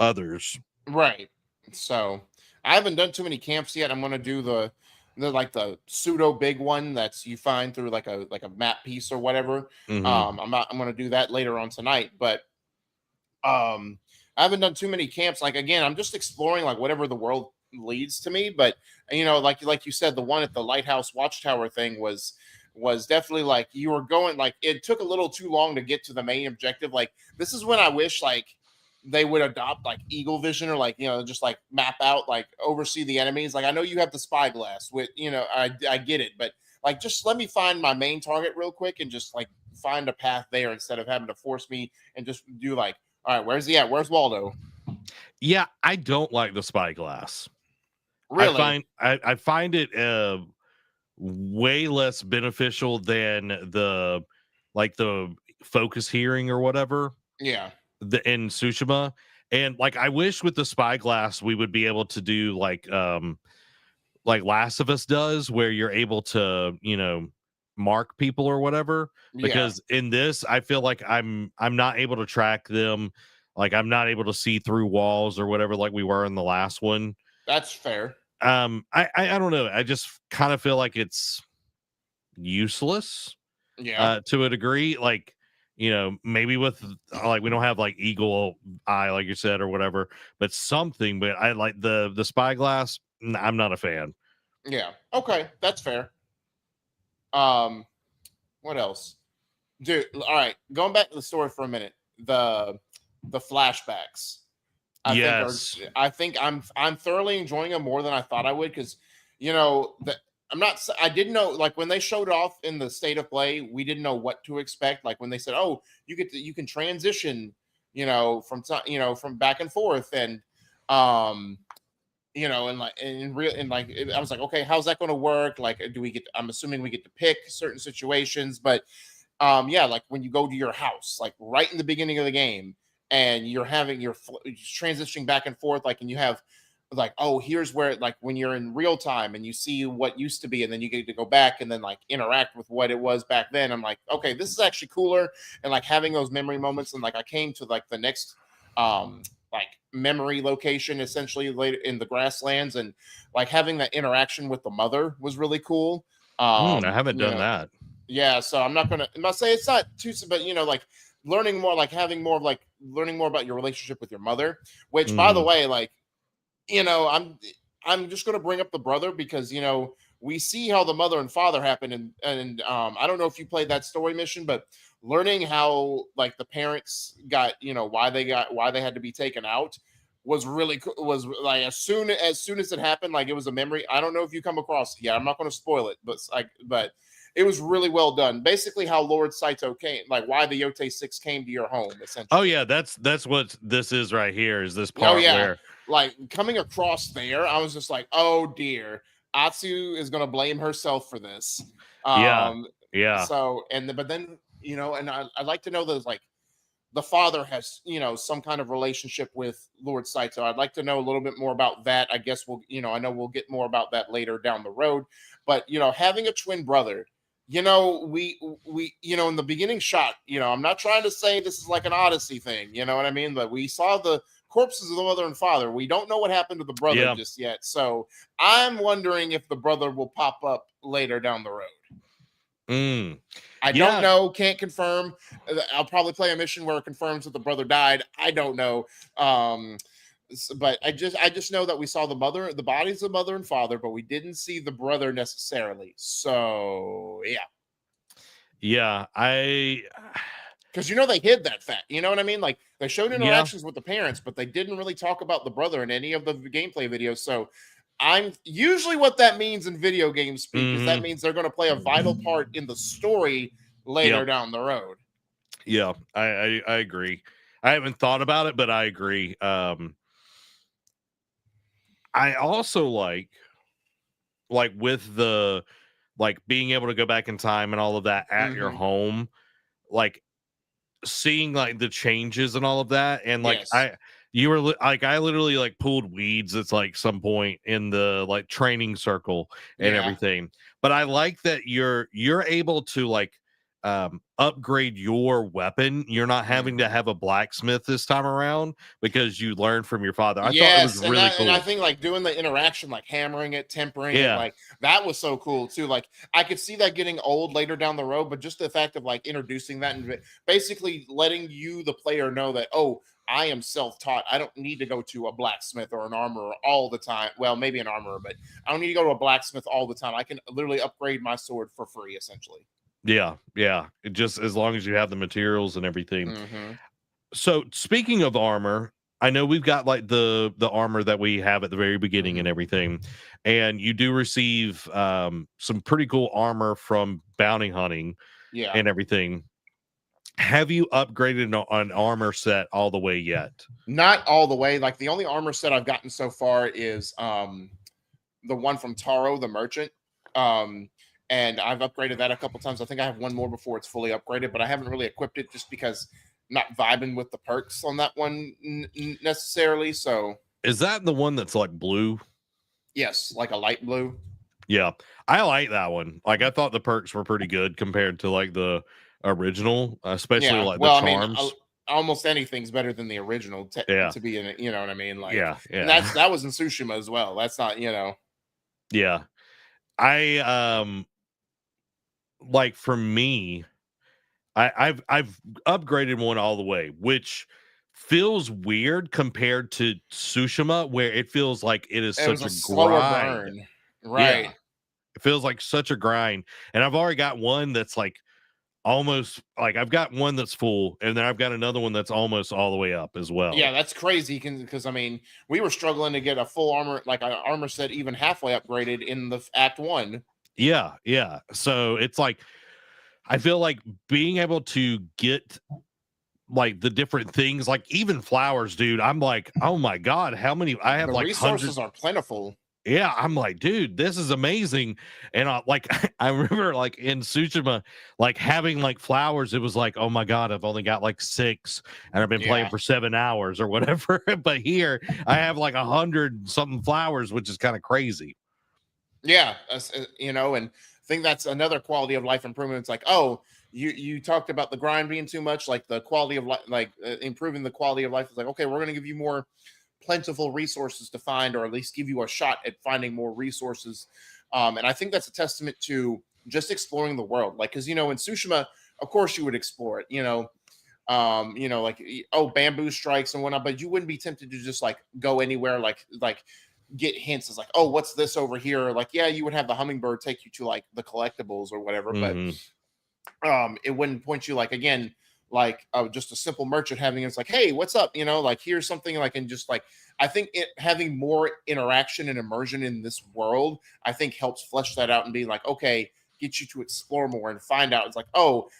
others. Right. So I haven't done too many camps yet. I'm gonna do the like the pseudo big one that's you find through like a map piece or whatever. Hmm. I'm gonna do that later on tonight, but I haven't done too many camps. Like again, I'm just exploring like whatever the world leads to me. But like you said, the one at the lighthouse watchtower thing was definitely like you were going like it took a little too long to get to the main objective. Like this is when I wish like they would adopt like eagle vision or like just like map out like oversee the enemies. Like I know you have the spyglass with I get it, but like just let me find my main target real quick and just like find a path there instead of having to force me and just do like all right, where's he at? Where's Waldo? Yeah, I don't like the spyglass. Really? I find it way less beneficial than the focus hearing or whatever Yeah. the in Tsushima. And like I wish with the spyglass we would be able to do like Last of Us does, where you're able to, mark people or whatever. Yeah. Because in this, I feel like I'm not able to track them. Like I'm not able to see through walls or whatever, like we were in the last one. That's fair. I don't know. I just kind of feel like it's useless Yeah. to a degree. Like, maybe with like we don't have like eagle eye, like you said, or whatever, but something. But I like the spyglass. I'm not a fan. Yeah. Okay, that's fair. Um, what else? Dude, all right, going back to the story for a minute. The flashbacks. Yes. I think I'm thoroughly enjoying them more than I thought I would because you know that I didn't know like when they showed off in the state of play, we didn't know what to expect. Like when they said, "Oh, you can transition, from back and forth," and um, and like in real and like I was like, okay, how's that going to work? Like, do we get? I'm assuming we get to pick certain situations, but yeah, like when you go to your house, like right in the beginning of the game, and you're having transitioning back and forth, like, and you have like, oh, here's where like when you're in real time and you see what used to be, and then you get to go back and then like interact with what it was back then. I'm like, okay, this is actually cooler, and like having those memory moments, and like I came to like the next like memory location essentially later in the grasslands, and like having that interaction with the mother was really cool. I haven't done that. Yeah, so I'm not saying it's not too, but like learning more, like having more of like learning more about your relationship with your mother. Which, by the Mm. way, like I'm just gonna bring up the brother because we see how the mother and father happen, and I don't know if you played that story mission, but learning how like the parents got why they had to be taken out was really was like as soon as it happened, like it was a memory. I don't know if you come across, yeah, I'm not going to spoil it, but it was really well done. Basically, how Lord Saito came, like why the Yotei 6 came to your home, Oh essentially. yeah, that's what this is right here. Is this Oh part yeah, where like coming across there, I was just like, oh dear, Atsu is gonna blame herself for this. yeah, Um, yeah. but then and I'd like to know that like the father has some kind of relationship with Lord Saito. I'd like to know a little bit more about that. I guess I know we'll get more about that later down the road. But having a twin brother, we in the beginning shot, I'm not trying to say this is like an Odyssey thing, you know what I mean? But we saw the corpses of the mother and father. We don't know what happened to the brother Yeah. just yet. So I'm wondering if the brother will pop up later down the road. Mm. I don't Yeah. know, can't confirm. I'll probably play a mission where it confirms that the brother died. I don't know. But I just know that we saw the bodies of mother and father, but we didn't see the brother necessarily. So yeah. Yeah. Because they hid that fact. You know what I mean? Like they showed Yeah. interactions with the parents, but they didn't really talk about the brother in any of the gameplay videos. So I'm usually what that means in video game speak is that Mhm. means they're going to play a vital part in the story later Yep. down the road. Yeah. I agree. I haven't thought about it, but I agree. I also like with the like being able to go back in time and all of that at your Hmm. home, like seeing like the changes and all of that, and like Yes. I literally like pulled weeds at like some point in the like training circle and Yeah. everything, but I like that you're able to like upgrade your weapon. You're not having to Mhm. have a blacksmith this time around because you learned from your father. I thought it was Yes, and really I cool. think like doing the interaction, like hammering it, tempering it, Yeah. like that was so cool too. Like I could see that getting old later down the road, but just the fact of like introducing that and basically letting you, the player, know that I am self-taught. I don't need to go to a blacksmith or an armorer all the time. Well, maybe an armorer, but I don't need to go to a blacksmith all the time. I can literally upgrade my sword for free, essentially. Yeah, yeah. It just as long as you have the materials and everything. Hmm. So speaking of armor, I know we've got like the armor that we have at the very beginning and Hmm. everything, and you do receive some pretty cool armor from bounty hunting Yeah. and everything. Have you upgraded an armor set all the way yet? Not all the way. Like the only armor set I've gotten so far is the one from Taro the merchant. Um, and I've upgraded that a couple times. I think I have one more before it's fully upgraded, but I haven't really equipped it just because I'm not vibing with the perks on that one necessarily. So Is that the one that's like blue? yes, like a light blue. Yeah, I like that one. Like I thought the perks were pretty good compared to like the original, especially Yeah. like the Well, I mean, charms. almost anything's better than the original Yeah, to be in it. You know what I mean? Like, yeah, and yeah, that was in Tsushima as well. That's not. yeah. I like for me, I've upgraded one all the way, which feels weird compared to Tsushima, where it feels like it is It was such a a slower grind. burn. Yeah, Right. it feels like such a grind. And I've already got one that's like almost like I've got one that's full, and then I've got another one that's almost all the way up as Yeah, well. that's crazy because I mean, we were struggling to get a full armor, like an armor set, even halfway upgraded in the Act One. Yeah, yeah. So it's like I feel like being able to get like the different things, like even flowers, dude. I'm like, oh my god, how many? I have The like hundreds. resources are plentiful. Yeah, I'm like, dude, this is amazing. And like, I remember like in Tsushima, like having like flowers, it was like, oh my God, I've only got like 6 and I've been playing Yeah, for 7 hours or whatever. But here I have like 100 something flowers, which is kind of crazy. yeah, and I think that's another quality of life improvement. It's like, oh, you talked about the grind being too much, like the quality of life, like improving the quality of life. It's like, okay, we're going to give you more plentiful resources to find, or at least give you a shot at finding more resources. And I think that's a testament to just exploring the world. Like, because in Tsushima, of course you would explore it. Like bamboo strikes and whatnot, but you wouldn't be tempted to just like go anywhere, like get hints. It's like, oh, what's this over here? Like, yeah, you would have the hummingbird take you to like the collectibles or whatever, but Mhm. it wouldn't point you like again like just a simple merchant having it's like, hey, what's up, like here's something like, and just like I think having more interaction and immersion in this world, I think helps flesh that out and be like, okay, get you to explore more and find out. It's like, oh,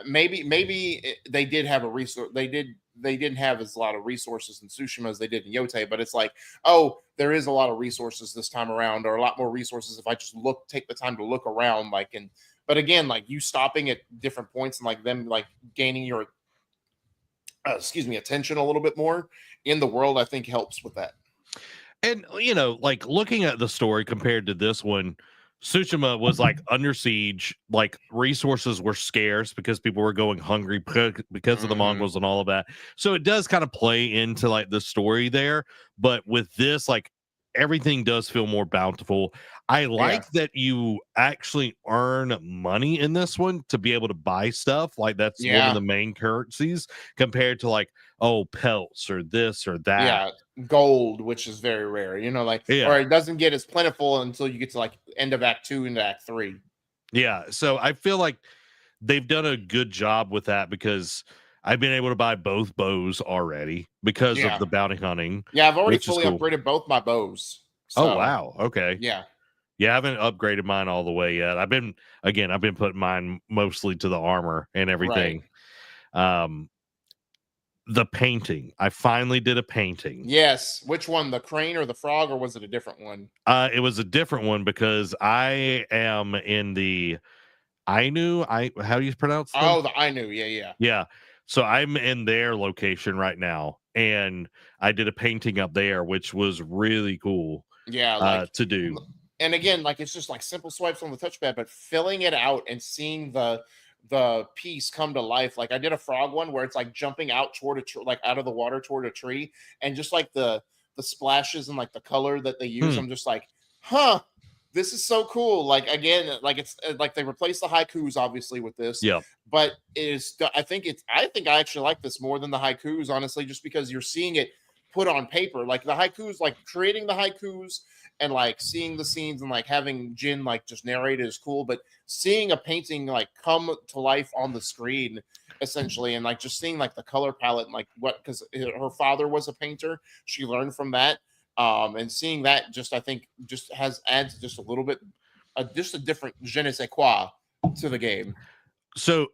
maybe they did have a resource. They didn't have as a lot of resources in Tsushima as they did in Yotei, but it's like, oh, there is a lot of resources this time around, or a lot more resources if I just take the time to look around, like, and but again, like you stopping at different points and like them like gaining your attention a little bit more in the world, I think helps with that. And like looking at the story compared to this one, Tsushima was like under siege, like resources were scarce because people were going hungry because of the Hmm. Mongols and all of that. So it does kind of play into like the story there. But with this, like everything does feel more bountiful. I Yeah, like that you actually earn money in this one to be able to buy stuff. Like that's one of yeah, the main currencies compared to like, oh, pelts or this or that. yeah. Gold, which is very rare, like, or Yeah. it doesn't get as plentiful until you get to like end of Act Two into Act Three. Yeah, so I feel like they've done a good job with that because I've been able to buy both bows already because of Yeah, the bounty hunting, yeah. I've already which is fully cool. upgraded both my bows, Oh, so wow. Okay. yeah, Yeah, I haven't upgraded mine all the way yet. I've been putting mine mostly to the armor and right. everything. Um, the painting. I finally did a painting. Yes. Which one, the crane or the frog, or was it a different one? It was a different one because I am in the Ainu. How do you pronounce them? Oh, I knew. Yeah, yeah. Yeah. So I'm in their location right now, and I did a painting up there, which was really cool Yeah, like, to do. and again, like it's just like simple swipes on the touchpad, but filling it out and seeing the piece come to life. Like I did a frog one where it's like jumping out toward like out of the water toward a tree, and just like the splashes and like the color that they use, Hmm. I'm just like, huh, this is so cool. Like again, like it's like they replaced the haikus obviously with this, Yep. but it is. I think I actually like this more than the haikus, honestly, just because you're seeing it put on paper. Like the haikus, like creating the haikus and like seeing the scenes and like having Jin like just narrate it is cool, but seeing a painting like come to life on the screen essentially, and like just seeing like the color palette and like what, because her father was a painter, she learned from that, and seeing that just I think just adds just a little bit, just a different je ne sais quoi to the game. So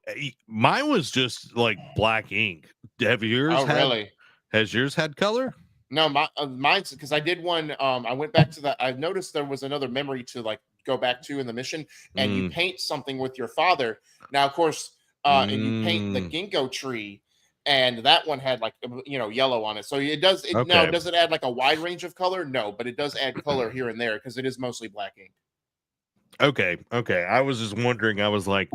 mine was just like black ink. Have yours Oh, had? really? Has yours had color? No, mine's because I did one. I went back to that. I noticed there was another memory to like go back to in the mission, and you Mm, paint something with your father. Now, of course, and you paint the mm, ginkgo tree, and that one had like yellow on it. So it does. Now, okay. does it add like a wide range of color? No, but it does add color here and there because it is mostly black ink. Okay. Okay. I was just wondering. I was like,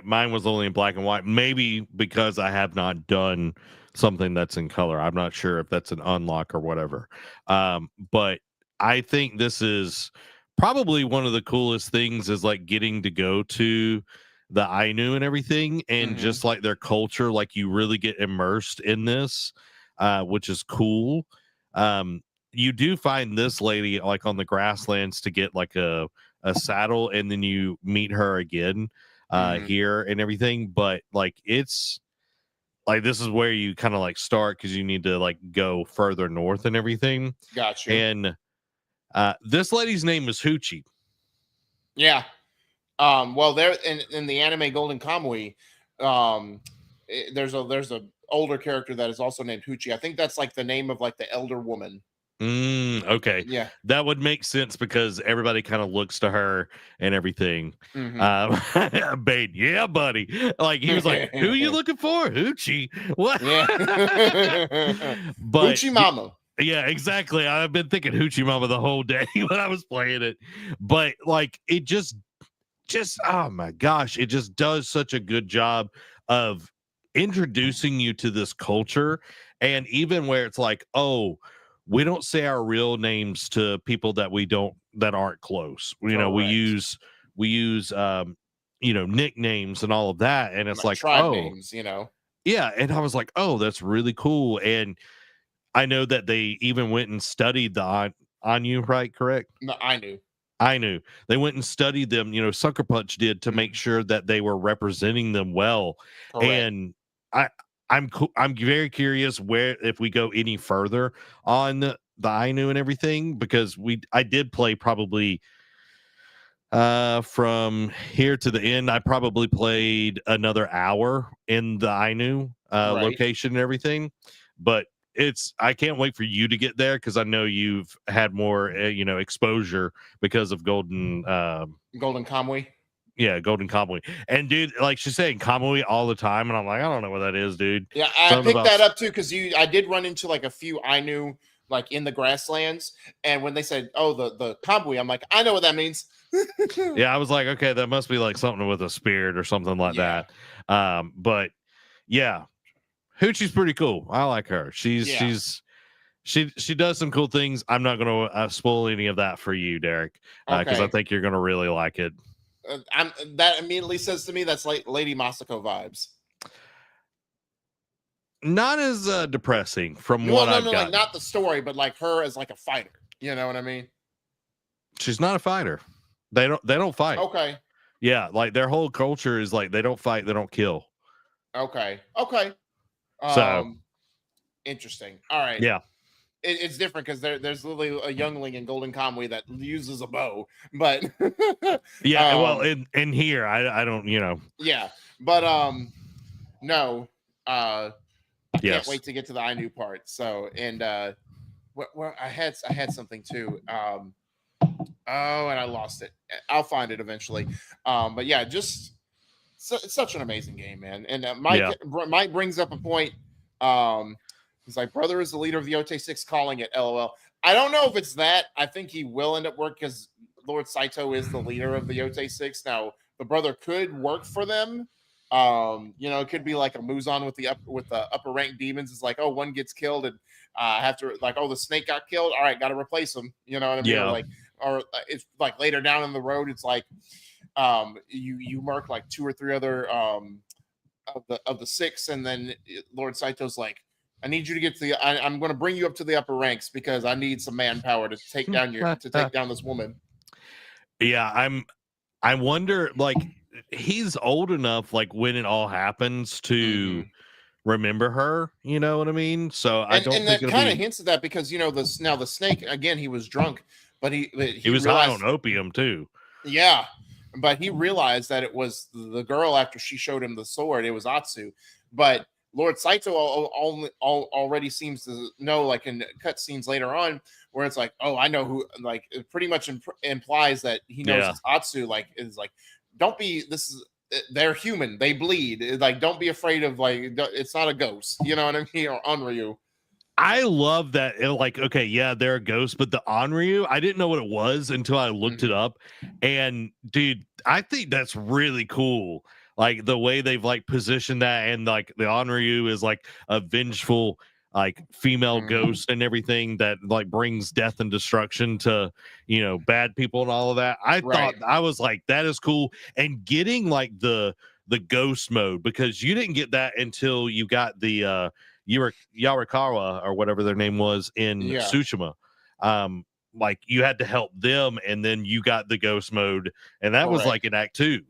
mine was only in black and white. Maybe because I have not done something that's in color. I'm not sure if that's an unlock or whatever. But I think this is probably one of the coolest things is like getting to go to the Ainu and everything, and Hmm. just like their culture. Like you really get immersed in this. which is cool. You do find this lady like on the grasslands to get like a saddle, and then you meet her again here and everything. But like it's like this is where you kind of like start because you need to like go further north and everything. Gotcha. And this lady's name is Hoochie. Yeah. Well, there in the anime Golden Kamui, there's a older character that is also named Hoochie. I think that's like the name of like the elder woman. Okay. Yeah. That would make sense because everybody kind of looks to her and everything. Bane, yeah, buddy. Like he was like, who are you looking for? Hoochie. What? Yeah. But Hoochie Mama. Yeah, exactly. I've been thinking Hoochie Mama the whole day when I was playing it. But like it just oh my gosh, it just does such a good job of introducing you to this culture. And even where it's like, oh, we don't say our real names to people that aren't close. You know, we use nicknames and all of that. And it's like tribe names, Yeah. And I was like, oh, that's really cool. And I know that they even went and studied the Anu, right? Correct? No, I knew. They went and studied them, Sucker Punch did, to make sure that they were representing them well. Correct. And I'm very curious if we go any further on the Ainu and everything, because I did play probably from here to the end. I probably played another hour in the Ainu location and everything, but I can't wait for you to get there because I know you've had more exposure because of Golden Kamui. Yeah, Golden Kamui. And dude, like she's saying Kamui all the time, and I'm like, I don't know what that is, dude. Yeah, I picked that up too because I did run into like a few Ainu like in the grasslands, and when they said, "Oh, the Kamui," I'm like, I know what that means. Yeah, I was like, okay, that must be like something with a spirit or something like that. But yeah, Hoochie's pretty cool. I like her. She does some cool things. I'm not going to spoil any of that for you, Derek, because I think you're going to really like it. That immediately says to me that's like Lady Masako vibes. Not as depressing from what I've got. Like not the story, but like her as like a fighter. You know what I mean? She's not a fighter. They don't fight. Okay. Yeah, like their whole culture is like they don't fight, they don't kill. Okay. So interesting. All right. Yeah. It's different because there's literally a youngling in Golden Kamui that uses a bow, but yeah. Well, in here, I don't, Yeah, but no. I can't wait to get to the Ainu part. So and where I had something too. And I lost it. I'll find it eventually. But yeah, just it's such an amazing game, man. And Mike brings up a point. He's like, brother is the leader of the Yotei 6, calling it LOL. I don't know if it's that. I think he will end up working because Lord Saito is the leader of the Yotei 6. Now, the brother could work for them. It could be like a Muzan with the upper rank demons. It's like, oh, one gets killed and have to like, oh, the snake got killed. All right, got to replace him. You know what I mean? Yeah. Or it's like later down in the road, it's like you mark like 2 or 3 other of the 6, and then Lord Saito's like, I need you to get to I'm going to bring you up to the upper ranks because I need some manpower to take down this woman. Yeah, I wonder, like, he's old enough, like, when it all happens to remember her, you know what I mean? So I don't think that kind of hints at that because the snake, again, he was drunk, but he was high on opium too. Yeah, but he realized that it was the girl after she showed him the sword. It was Atsu, but Lord Saito already seems to know, like in cutscenes later on, where it's like, oh, I know who. Like, it pretty much implies that he knows it's Atsu. Like, is like, don't be. They're human. They bleed. Like, don't be afraid of it's not a ghost. You know what I mean? Or Onryu. I love that. Like, okay, yeah, they're a ghost, but the Onryu, I didn't know what it was until I looked it up. And dude, I think that's really cool. Like the way they've like positioned that, and like the Onryu is like a vengeful, like female ghost and everything that like brings death and destruction to, bad people and all of that. I thought, I was like, that is cool. And getting like the ghost mode, because you didn't get that until you got the Yarikawa or whatever their name was in Tsushima. Like you had to help them, and then you got the ghost mode, and that was like in Act 2.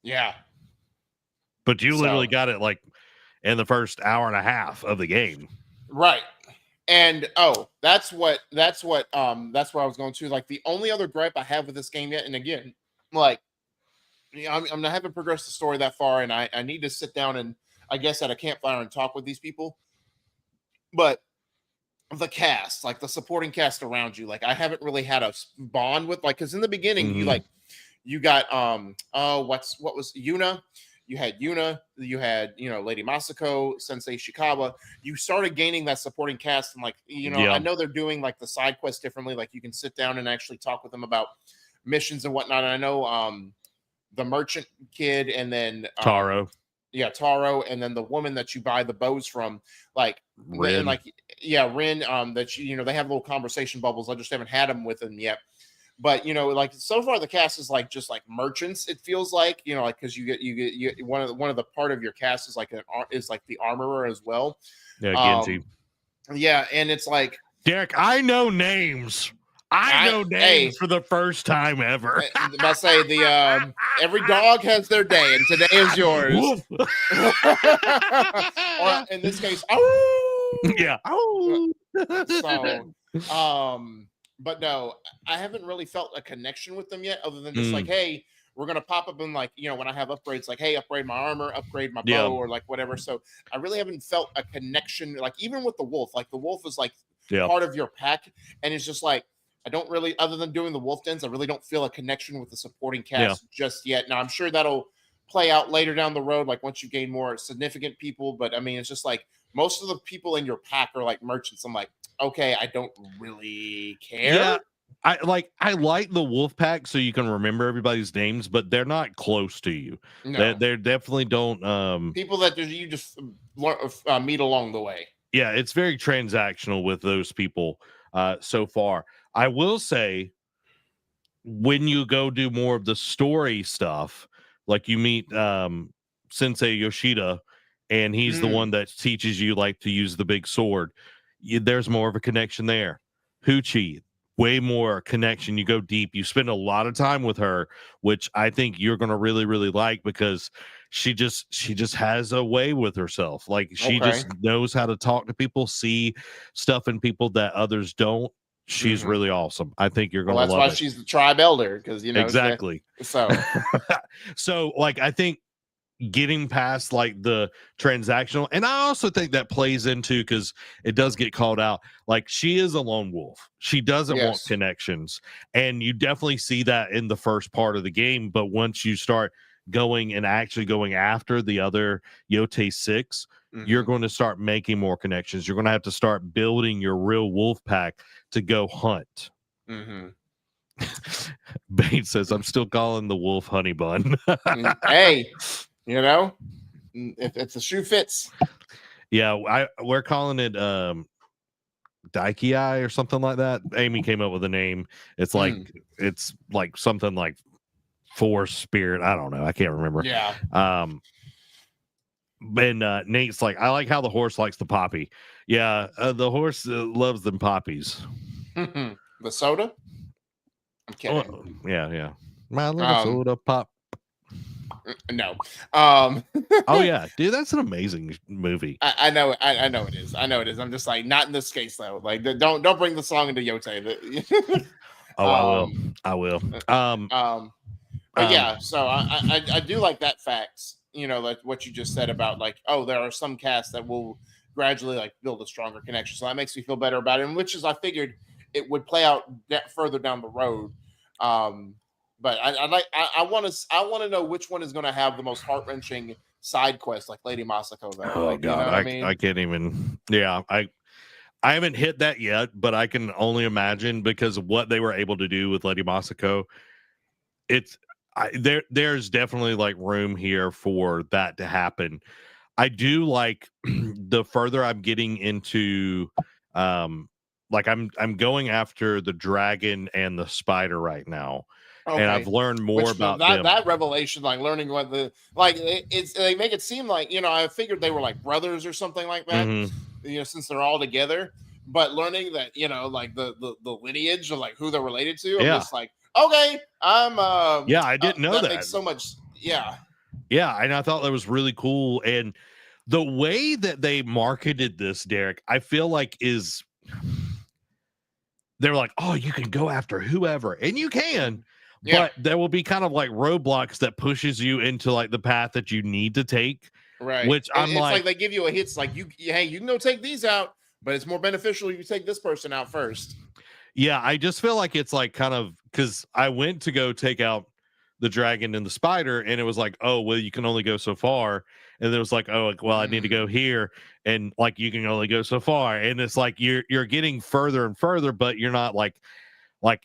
Yeah. But you literally got it like in the first hour and a half of the game. Right. And that's what I was going to. Like the only other gripe I have with this game yet, and again, like I haven't progressed the story that far, and I need to sit down and I guess at a campfire and talk with these people. But the cast, like the supporting cast around you, like I haven't really had a bond with, like, because in the beginning you got what was Yuna. You had Yuna, you had, Lady Masako, Sensei Shikawa. You started gaining that supporting cast, and like, I know they're doing like the side quests differently. Like you can sit down and actually talk with them about missions and whatnot. And I know the merchant kid, and then Taro. Yeah, Taro, and then the woman that you buy the bows from, like Rin. And like Rin, that they have little conversation bubbles. I just haven't had them with them yet. But like so far the cast is like just like merchants. It feels like like because you get one of the part of your cast is like the armorer as well. Yeah, Genji. Yeah, and it's like Derek, I know names. I know names for the first time ever. I say every dog has their day, and today is yours. Or in this case, yeah. So, but no, I haven't really felt a connection with them yet, other than just like, hey, we're gonna pop up and like, when I have upgrades, like, hey, upgrade my armor, upgrade my bow, or like whatever. So I really haven't felt a connection, like even with the wolf. Like the wolf is like part of your pack, and it's just like I don't really, other than doing the wolf dens, I really don't feel a connection with the supporting cast just yet. Now I'm sure that'll play out later down the road, like once you gain more significant people. But I mean, it's just like most of the people in your pack are like merchants. I'm like, okay, I don't really care. Yeah, I like the wolf pack, so you can remember everybody's names, but they're not close to you. No. They're definitely don't people that you just meet along the way. Yeah, it's very transactional with those people so far. I will say, when you go do more of the story stuff, like you meet Sensei Yoshida, and he's the one that teaches you like to use the big sword. There's more of a connection there. Hoochie, way more connection. You go deep. You spend a lot of time with her, which I think you're going to really, really like, because she just has a way with herself. Like she just knows how to talk to people, see stuff in people that others don't. She's really awesome. I think you're going to love it. That's why she's the tribe elder, because exactly. So like I think getting past like the transactional, and I also think that plays into, because it does get called out, like she is a lone wolf. She doesn't want connections, and you definitely see that in the first part of the game. But once you start going and actually going after the other Yotei 6, you're going to start making more connections. You're going to have to start building your real wolf pack to go hunt. Bates says, I'm still calling the wolf honey bun. Hey, if the shoe fits. Yeah, we're calling it Daikei or something like that. Amy came up with a name. It's like it's like something like force spirit. I don't know. I can't remember. Yeah. And Nate's like, I like how the horse likes the poppy. Yeah, the horse loves them poppies. The soda? I'm kidding. Oh, yeah. My little soda pop. No. Oh yeah, dude, that's an amazing movie. I know. I know it is. I'm just like, not in this case though. Like, don't bring the song into Yotei. I will. But yeah, so I do like that fact. Like what you just said about like, there are some casts that will gradually like build a stronger connection. So that makes me feel better about it, and which is I figured it would play out further down the road. But I want to know which one is going to have the most heart-wrenching side quest, like Lady Masako. Though. Oh like, God, I can't even. Yeah, I haven't hit that yet, but I can only imagine, because of what they were able to do with Lady Masako. There's definitely like room here for that to happen. I do like the further I'm getting into, like I'm going after the dragon and the spider right now. and I've learned more Which about that them. that revelation, like learning what it's they make it seem like, I figured they were like brothers or something like that, since they're all together. But learning that, like the lineage of like who they're related to, I'm just like, okay, yeah, I didn't know that. Makes so much, yeah. Yeah, and I thought that was really cool. And the way that they marketed this, Derek, I feel like they're like, oh, you can go after whoever, and you can, but there will be kind of like roadblocks that pushes you into like the path that you need to take. Right. Which it's like they give you a hits like you can go take these out, but it's more beneficial you take this person out first. Yeah, I just feel like it's like kind of because I went to go take out the dragon and the spider, and it was like, oh, well, you can only go so far. And it was like, oh, well, I need to go here, and like you can only go so far. And it's like you're getting further and further, but you're not like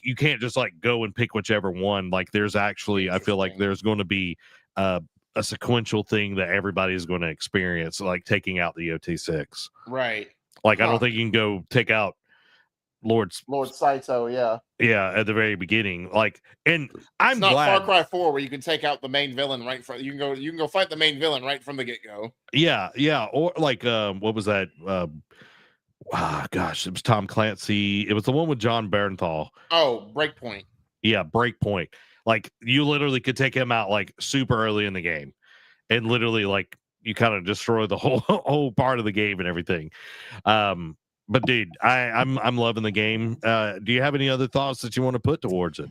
you can't just like go and pick whichever one. Like there's actually, I feel like there's going to be a sequential thing that everybody is going to experience, like taking out the OT6. Right. Like I don't think you can go take out Lord Saito, yeah, at the very beginning. Like, and I'm not glad Far Cry 4 where you can take out the main villain right from you can go fight the main villain right from the get-go. Yeah, or like what was that? Gosh, it was Tom Clancy. It was the one with John Bernthal. Oh, Breakpoint. Yeah, Breakpoint. Like you literally could take him out like super early in the game, and literally like you kind of destroy the whole part of the game and everything. But dude, I'm loving the game. Do you have any other thoughts that you want to put towards it?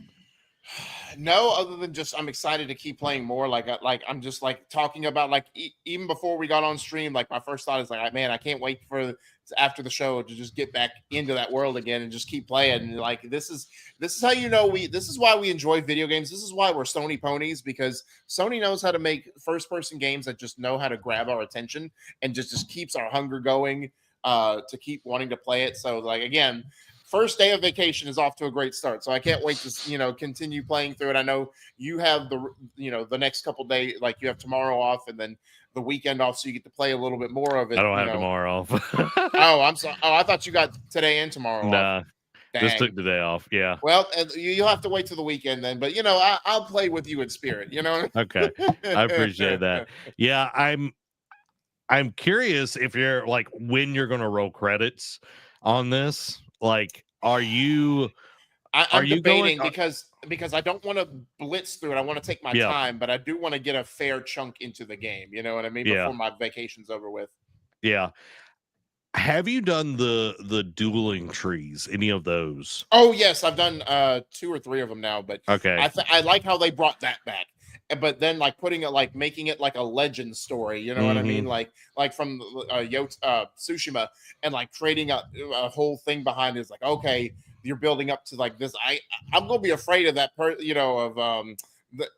No, other than just I'm excited to keep playing more. Like I'm just like talking about like even before we got on stream, like my first thought is like, man, I can't wait for after the show to just get back into that world again and just keep playing. And like this is how this is why we enjoy video games. This is why we're Sony ponies, because Sony knows how to make first person games that just know how to grab our attention and just keeps our hunger going. To keep wanting to play it. So like again, first day of vacation is off to a great start. So I can't wait to continue playing through it. I know you have the next couple days, like you have tomorrow off and then the weekend off, so you get to play a little bit more of it. I don't have tomorrow off. Oh, I'm sorry. Oh, I thought you got today and tomorrow off. Just took the day off. Yeah. Well, you'll have to wait till the weekend then. But I'll play with you in spirit. Okay, I appreciate that. Yeah, I'm curious if you're like when you're going to roll credits on this. Like, I'm debating because I don't want to blitz through it. I want to take my time, but I do want to get a fair chunk into the game. You know what I mean? Before my vacation's over with. Yeah. Have you done the dueling trees? Any of those? Oh yes, I've done 2 or 3 of them now. But okay, I like how they brought that back. But then like putting it like making it like a legend story, you know what I mean? Like from Tsushima, and like creating a whole thing behind it. Is like, okay, you're building up to like this. I'm gonna be afraid of that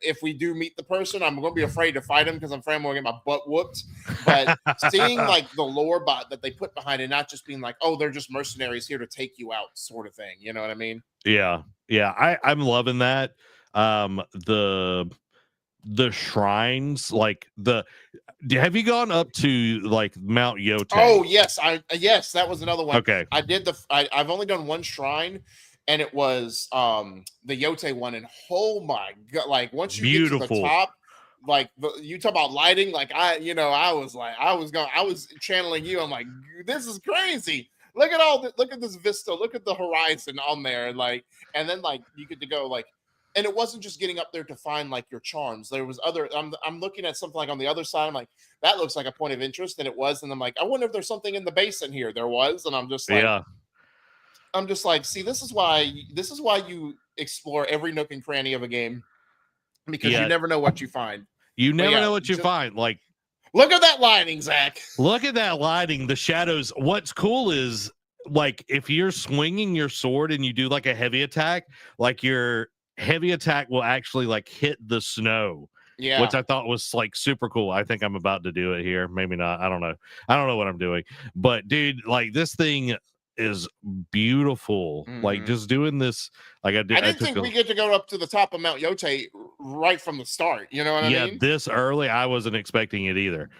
if we do meet the person, I'm gonna be afraid to fight him because I'm afraid I'm gonna get my butt whooped. But seeing like the lore that they put behind it, not just being like, oh, they're just mercenaries here to take you out, sort of thing. You know what I mean? Yeah. I'm loving that. The shrines, like have you gone up to like Mount Yotei? Oh yes, that was another one. Okay, I did I've only done one shrine, and it was the Yotei one, and oh my god, like once you get to the top, like you talk about lighting, like I was channeling you. I'm like, this is crazy. Look at this vista, look at the horizon on there, and then like you get to go like. And it wasn't just getting up there to find like your charms. There was other. I'm looking at something like on the other side. I'm like, that looks like a point of interest, and it was. And I'm like, I wonder if there's something in the basin here. There was, and I'm just like, see, this is why you explore every nook and cranny of a game, because you never know what you find. You never know what you find. Like, look at that lighting, Zach. Look at that lighting. The shadows. What's cool is like if you're swinging your sword and you do like a heavy attack, like your heavy attack will actually like hit the snow, which I thought was like super cool. I think I'm about to do it here, maybe not. I don't know what I'm doing, but dude, like this thing is beautiful. Like just doing this, like I didn't think we get to go up to the top of Mount Yotei right from the start. You know what I mean? This early, I wasn't expecting it either.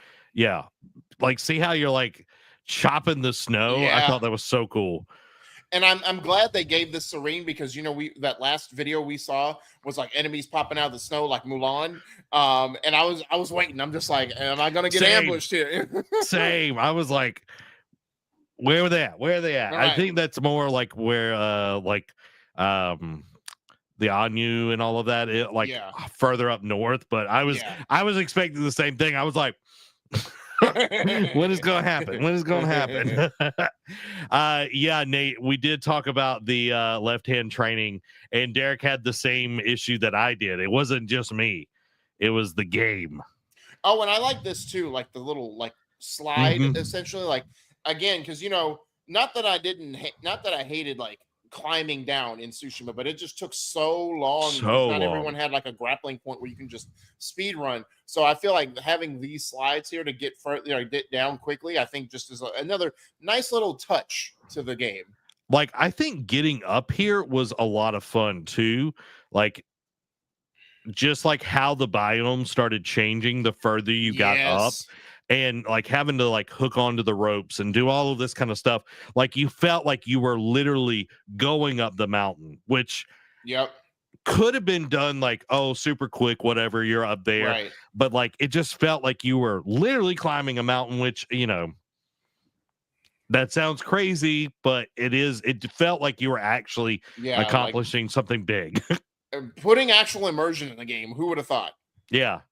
Like see how you're like chopping the snow. I thought that was so cool. And I'm glad they gave this serene, because that last video we saw was like enemies popping out of the snow like Mulan. And I was waiting. I'm just like, am I gonna get ambushed here? Same. I was like, where are they at? Where are they at? I Right. think that's more like where the Anu and all of that, Yeah. further up north. But I was expecting the same thing. I was like, when is gonna happen? When is gonna happen? Yeah, Nate, we did talk about the left-hand training, and Derek had the same issue that I did. It wasn't just me, it was the game. Oh, and I like this too, like the little like slide, essentially, like, again, because not that not that I hated like climbing down in Tsushima, but it just took so long because So not long. everyone had like a grappling point where you can just speed run. So I feel like having these slides here to get further, get down quickly, I think just is another nice little touch to the game. Like, I think getting up here was a lot of fun too. Like, just like how the biome started changing the further you got up, Yes. and like having to like hook onto the ropes and do all of this kind of stuff. Like, you felt like you were literally going up the mountain, which Yep. could have been done like, oh, super quick, whatever, you're up there. Right. But like, it just felt like you were literally climbing a mountain, which, that sounds crazy, but it felt like you were actually accomplishing something big. Putting actual immersion in the game. Who would have thought? Yeah.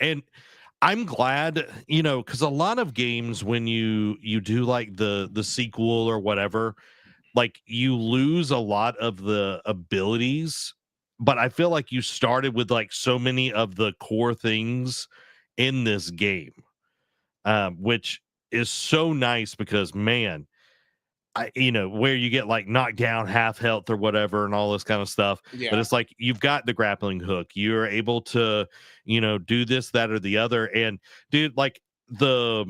And I'm glad, because a lot of games, when you do like the sequel or whatever, like, you lose a lot of the abilities. But I feel like you started with like so many of the core things in this game, which is so nice, because man, where you get like knocked down half health or whatever and all this kind of stuff. Yeah. But it's like, you've got the grappling hook. You're able to, do this, that, or the other. And dude, like there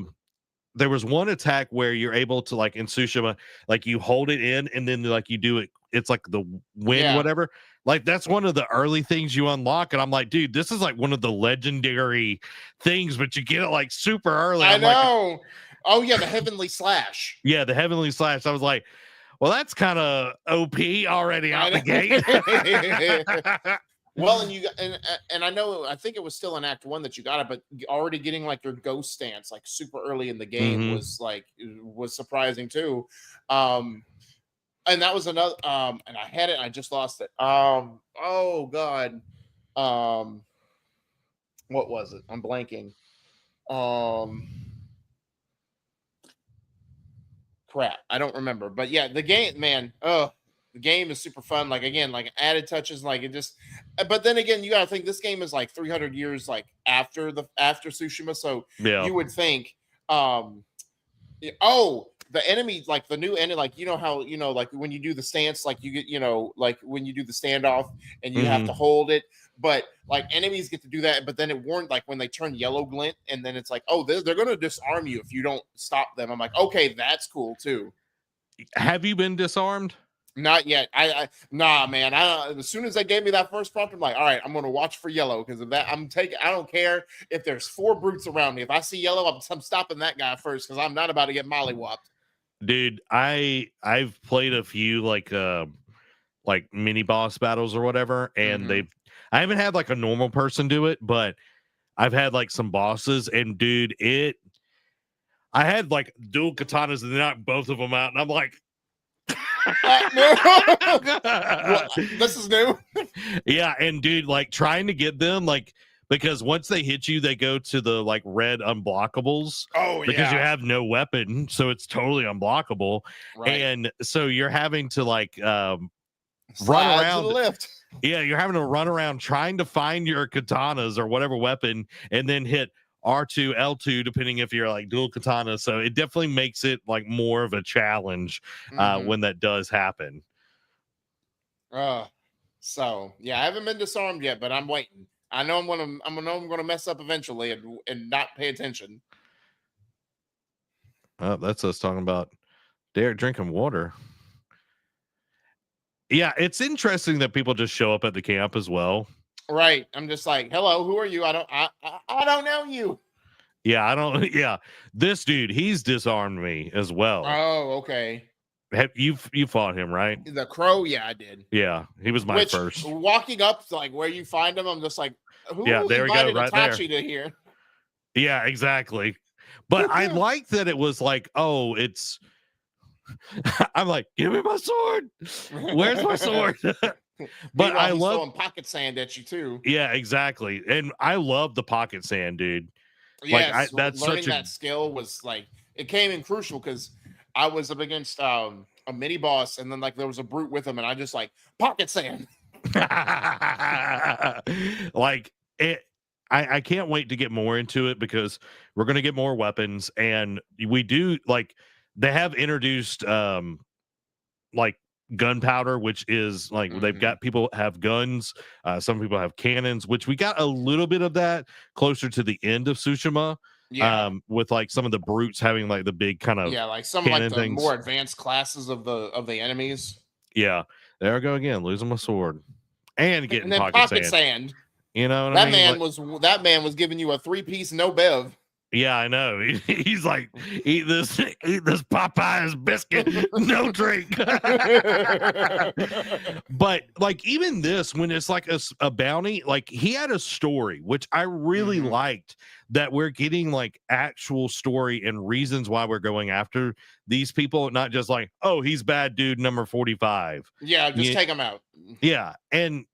was one attack where you're able to, like in Tsushima, like you hold it in and then like you do it. It's like the wind, whatever. Like, that's one of the early things you unlock. And I'm like, dude, this is like one of the legendary things, but you get it like super early. I I'm know. Oh yeah, the heavenly slash. Yeah, the heavenly slash. I was like, well, that's kind of OP already out the gate. Well, and I know, I think it was still in Act 1 that you got it, but already getting like your ghost stance like super early in the game was surprising too. And that was another and I had it, I just lost it. Oh god. What was it? I'm blanking. Crap, I don't remember. But yeah, the game, man, the game is super fun. Like, again, like added touches, like it just. But then again, you gotta think this game is like 300 years like after Tsushima, so you would think, the enemy, like the new enemy, like how like when you do the stance, like you get like when you do the standoff and you have to hold it, but like enemies get to do that, but then it warned like when they turn yellow glint, and then it's like, oh, they're gonna disarm you if you don't stop them. I'm like, okay, that's cool too. Have you been disarmed? Not yet. Nah, man. As soon as they gave me that first prompt, I'm like, all right, I'm gonna watch for yellow, because of that. I don't care if there's 4 brutes around me. If I see yellow, I'm stopping that guy first, because I'm not about to get mollywopped. Dude, I've played a few like mini boss battles or whatever, and I haven't had like a normal person do it, but I've had like some bosses, and dude, I had like dual katanas and they knocked both of them out, and I'm like, this is new. Yeah, and dude, like trying to get them, like, because once they hit you, they go to the like red unblockables. Oh, because you have no weapon, so it's totally unblockable. Right. And so you're having to like run around. To the left. Yeah, you're having to run around trying to find your katanas or whatever weapon, and then hit R2, L2, depending if you're like dual katana. So it definitely makes it like more of a challenge when that does happen. So yeah, I haven't been disarmed yet, but I'm waiting. I know I'm gonna mess up eventually and not pay attention. Oh, that's us talking about Derek drinking water. Yeah, it's interesting that people just show up at the camp as well. Right. I'm just like, hello, who are you? I don't know you. Yeah, I don't. Yeah, this dude, he's disarmed me as well. Oh, okay. You fought him, right? The Crow, yeah, I did. Yeah, he was my first. Walking up to like where you find him, I'm just like, who there we go, invited right Itachi there. to here? Yeah, exactly. But I like that it was like, oh, it's. I'm like, give me my sword. Where's my sword? But I he's love throwing pocket sand at you too. Yeah, exactly. And I love the pocket sand, dude. Yes, That's learning such a that skill was like it came in crucial because I was up against a mini boss, and then like there was a brute with him, and I just like pocket sand. like it. I can't wait to get more into it because we're gonna get more weapons, and we do like they have introduced like gunpowder, which is like they've got people have guns, some people have cannons, which we got a little bit of that closer to the end of Tsushima. With like some of the brutes having like the big kind of like some cannon like the things. more advanced classes of the enemies. Yeah, there I go again, losing my sword and getting then pocket sand. You know what I mean? That man was giving you a 3-piece no bev. Yeah, I know. He's like, eat this Popeye's biscuit, no drink. But like even this, when it's like a bounty, like he had a story, which I really liked, that we're getting like actual story and reasons why we're going after these people, not just like, oh, he's bad dude number 45. Yeah, just take him out. Yeah, and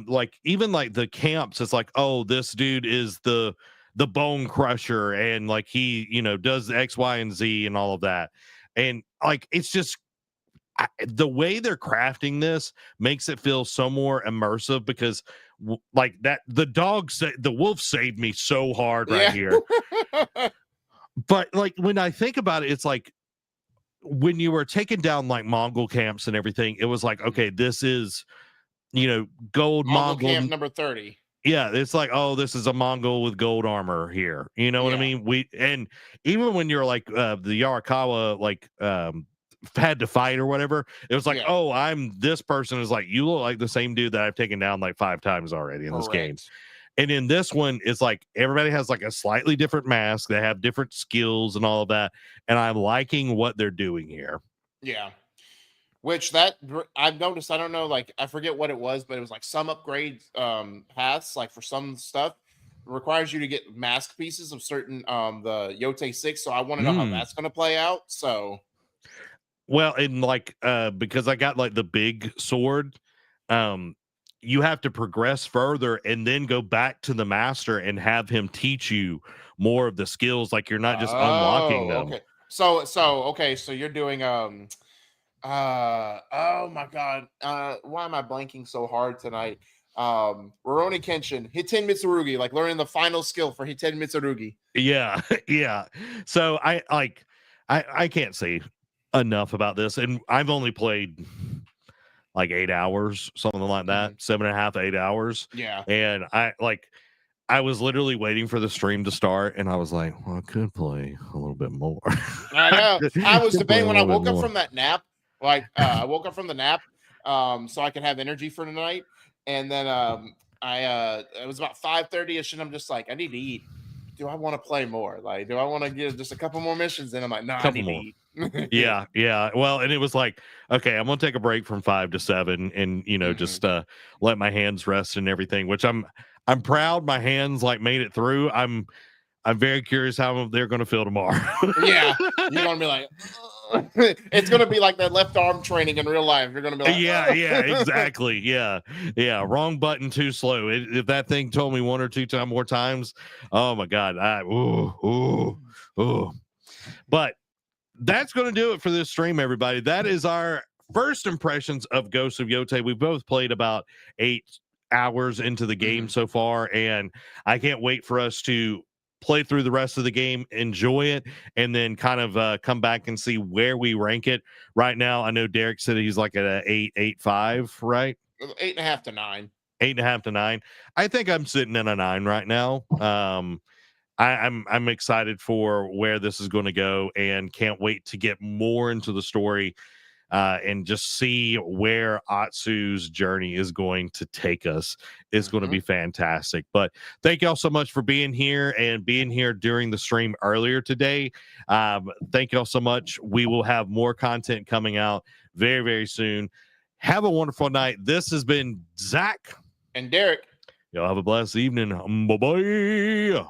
like even like the camps, it's like, oh, this dude is the bone crusher, and like he does X, Y, and Z and all of that, and like it's just the way they're crafting this makes it feel so more immersive because like that the wolf saved me so hard right here. But like when I think about it, it's like when you were taking down like Mongol camps and everything, it was like, okay, this is gold Mongol camp number 30. Yeah, it's like, oh, this is a Mongol with gold armor here. You know what I mean? And even when you're like the Yarikawa like had to fight or whatever, it was like, oh, I'm this person is like, you look like the same dude that I've taken down like 5 times already in this game. And in this one, it's like everybody has like a slightly different mask. They have different skills and all of that. And I'm liking what they're doing here. Yeah. Which that I've noticed, I don't know, like I forget what it was, but it was like some upgrade paths, like for some stuff, requires you to get mask pieces of certain the Yotei 6. So I want to know how that's gonna play out. So well, and like because I got like the big sword, you have to progress further and then go back to the master and have him teach you more of the skills. Like you're not just unlocking them. Okay. So you're doing oh my god, why am I blanking so hard tonight? Rurouni Kenshin, Hiten Mitsurugi, like learning the final skill for Hiten Mitsurugi. Yeah, yeah. So I can't say enough about this, and I've only played like 8 hours, something like that, 7.5, 8 hours. Yeah, and I was literally waiting for the stream to start, and I was like, well, I could play a little bit more. I know. I was debating when I woke up from that nap. Like I woke up from the nap so I could have energy for tonight. And then it was about 5:30ish, and I'm just like, I need to eat. Do I want to play more? Like, do I want to get just a couple more missions? And I'm like, no, I need to eat. Yeah. Well, and it was like, okay, I'm gonna take a break from 5 to 7 and just let my hands rest and everything, which I'm proud my hands like made it through. I'm very curious how they're gonna feel tomorrow. Yeah, you're gonna be like, it's gonna be like that left arm training in real life. You're gonna be like, yeah, exactly. Yeah. Wrong button, too slow. If that thing told me 1 or 2 more times, oh my god, But that's gonna do it for this stream, everybody. That is our first impressions of Ghost of Yotei. We both played about 8 hours into the game so far, and I can't wait for us to play through the rest of the game, enjoy it, and then kind of come back and see where we rank it. Right now, I know Derek said he's like at an 8.5, right? 8.5 to 9. 8.5 to 9. I think I'm sitting at a 9 right now. I'm excited for where this is going to go, and can't wait to get more into the story. and just see where Atsu's journey is going to take us. Is going to be fantastic. But thank y'all so much for being here and being here during the stream earlier today. Thank y'all so much. We will have more content coming out very, very soon. Have a wonderful night. This has been Zach and Derek. Y'all have a blessed evening. Bye-bye.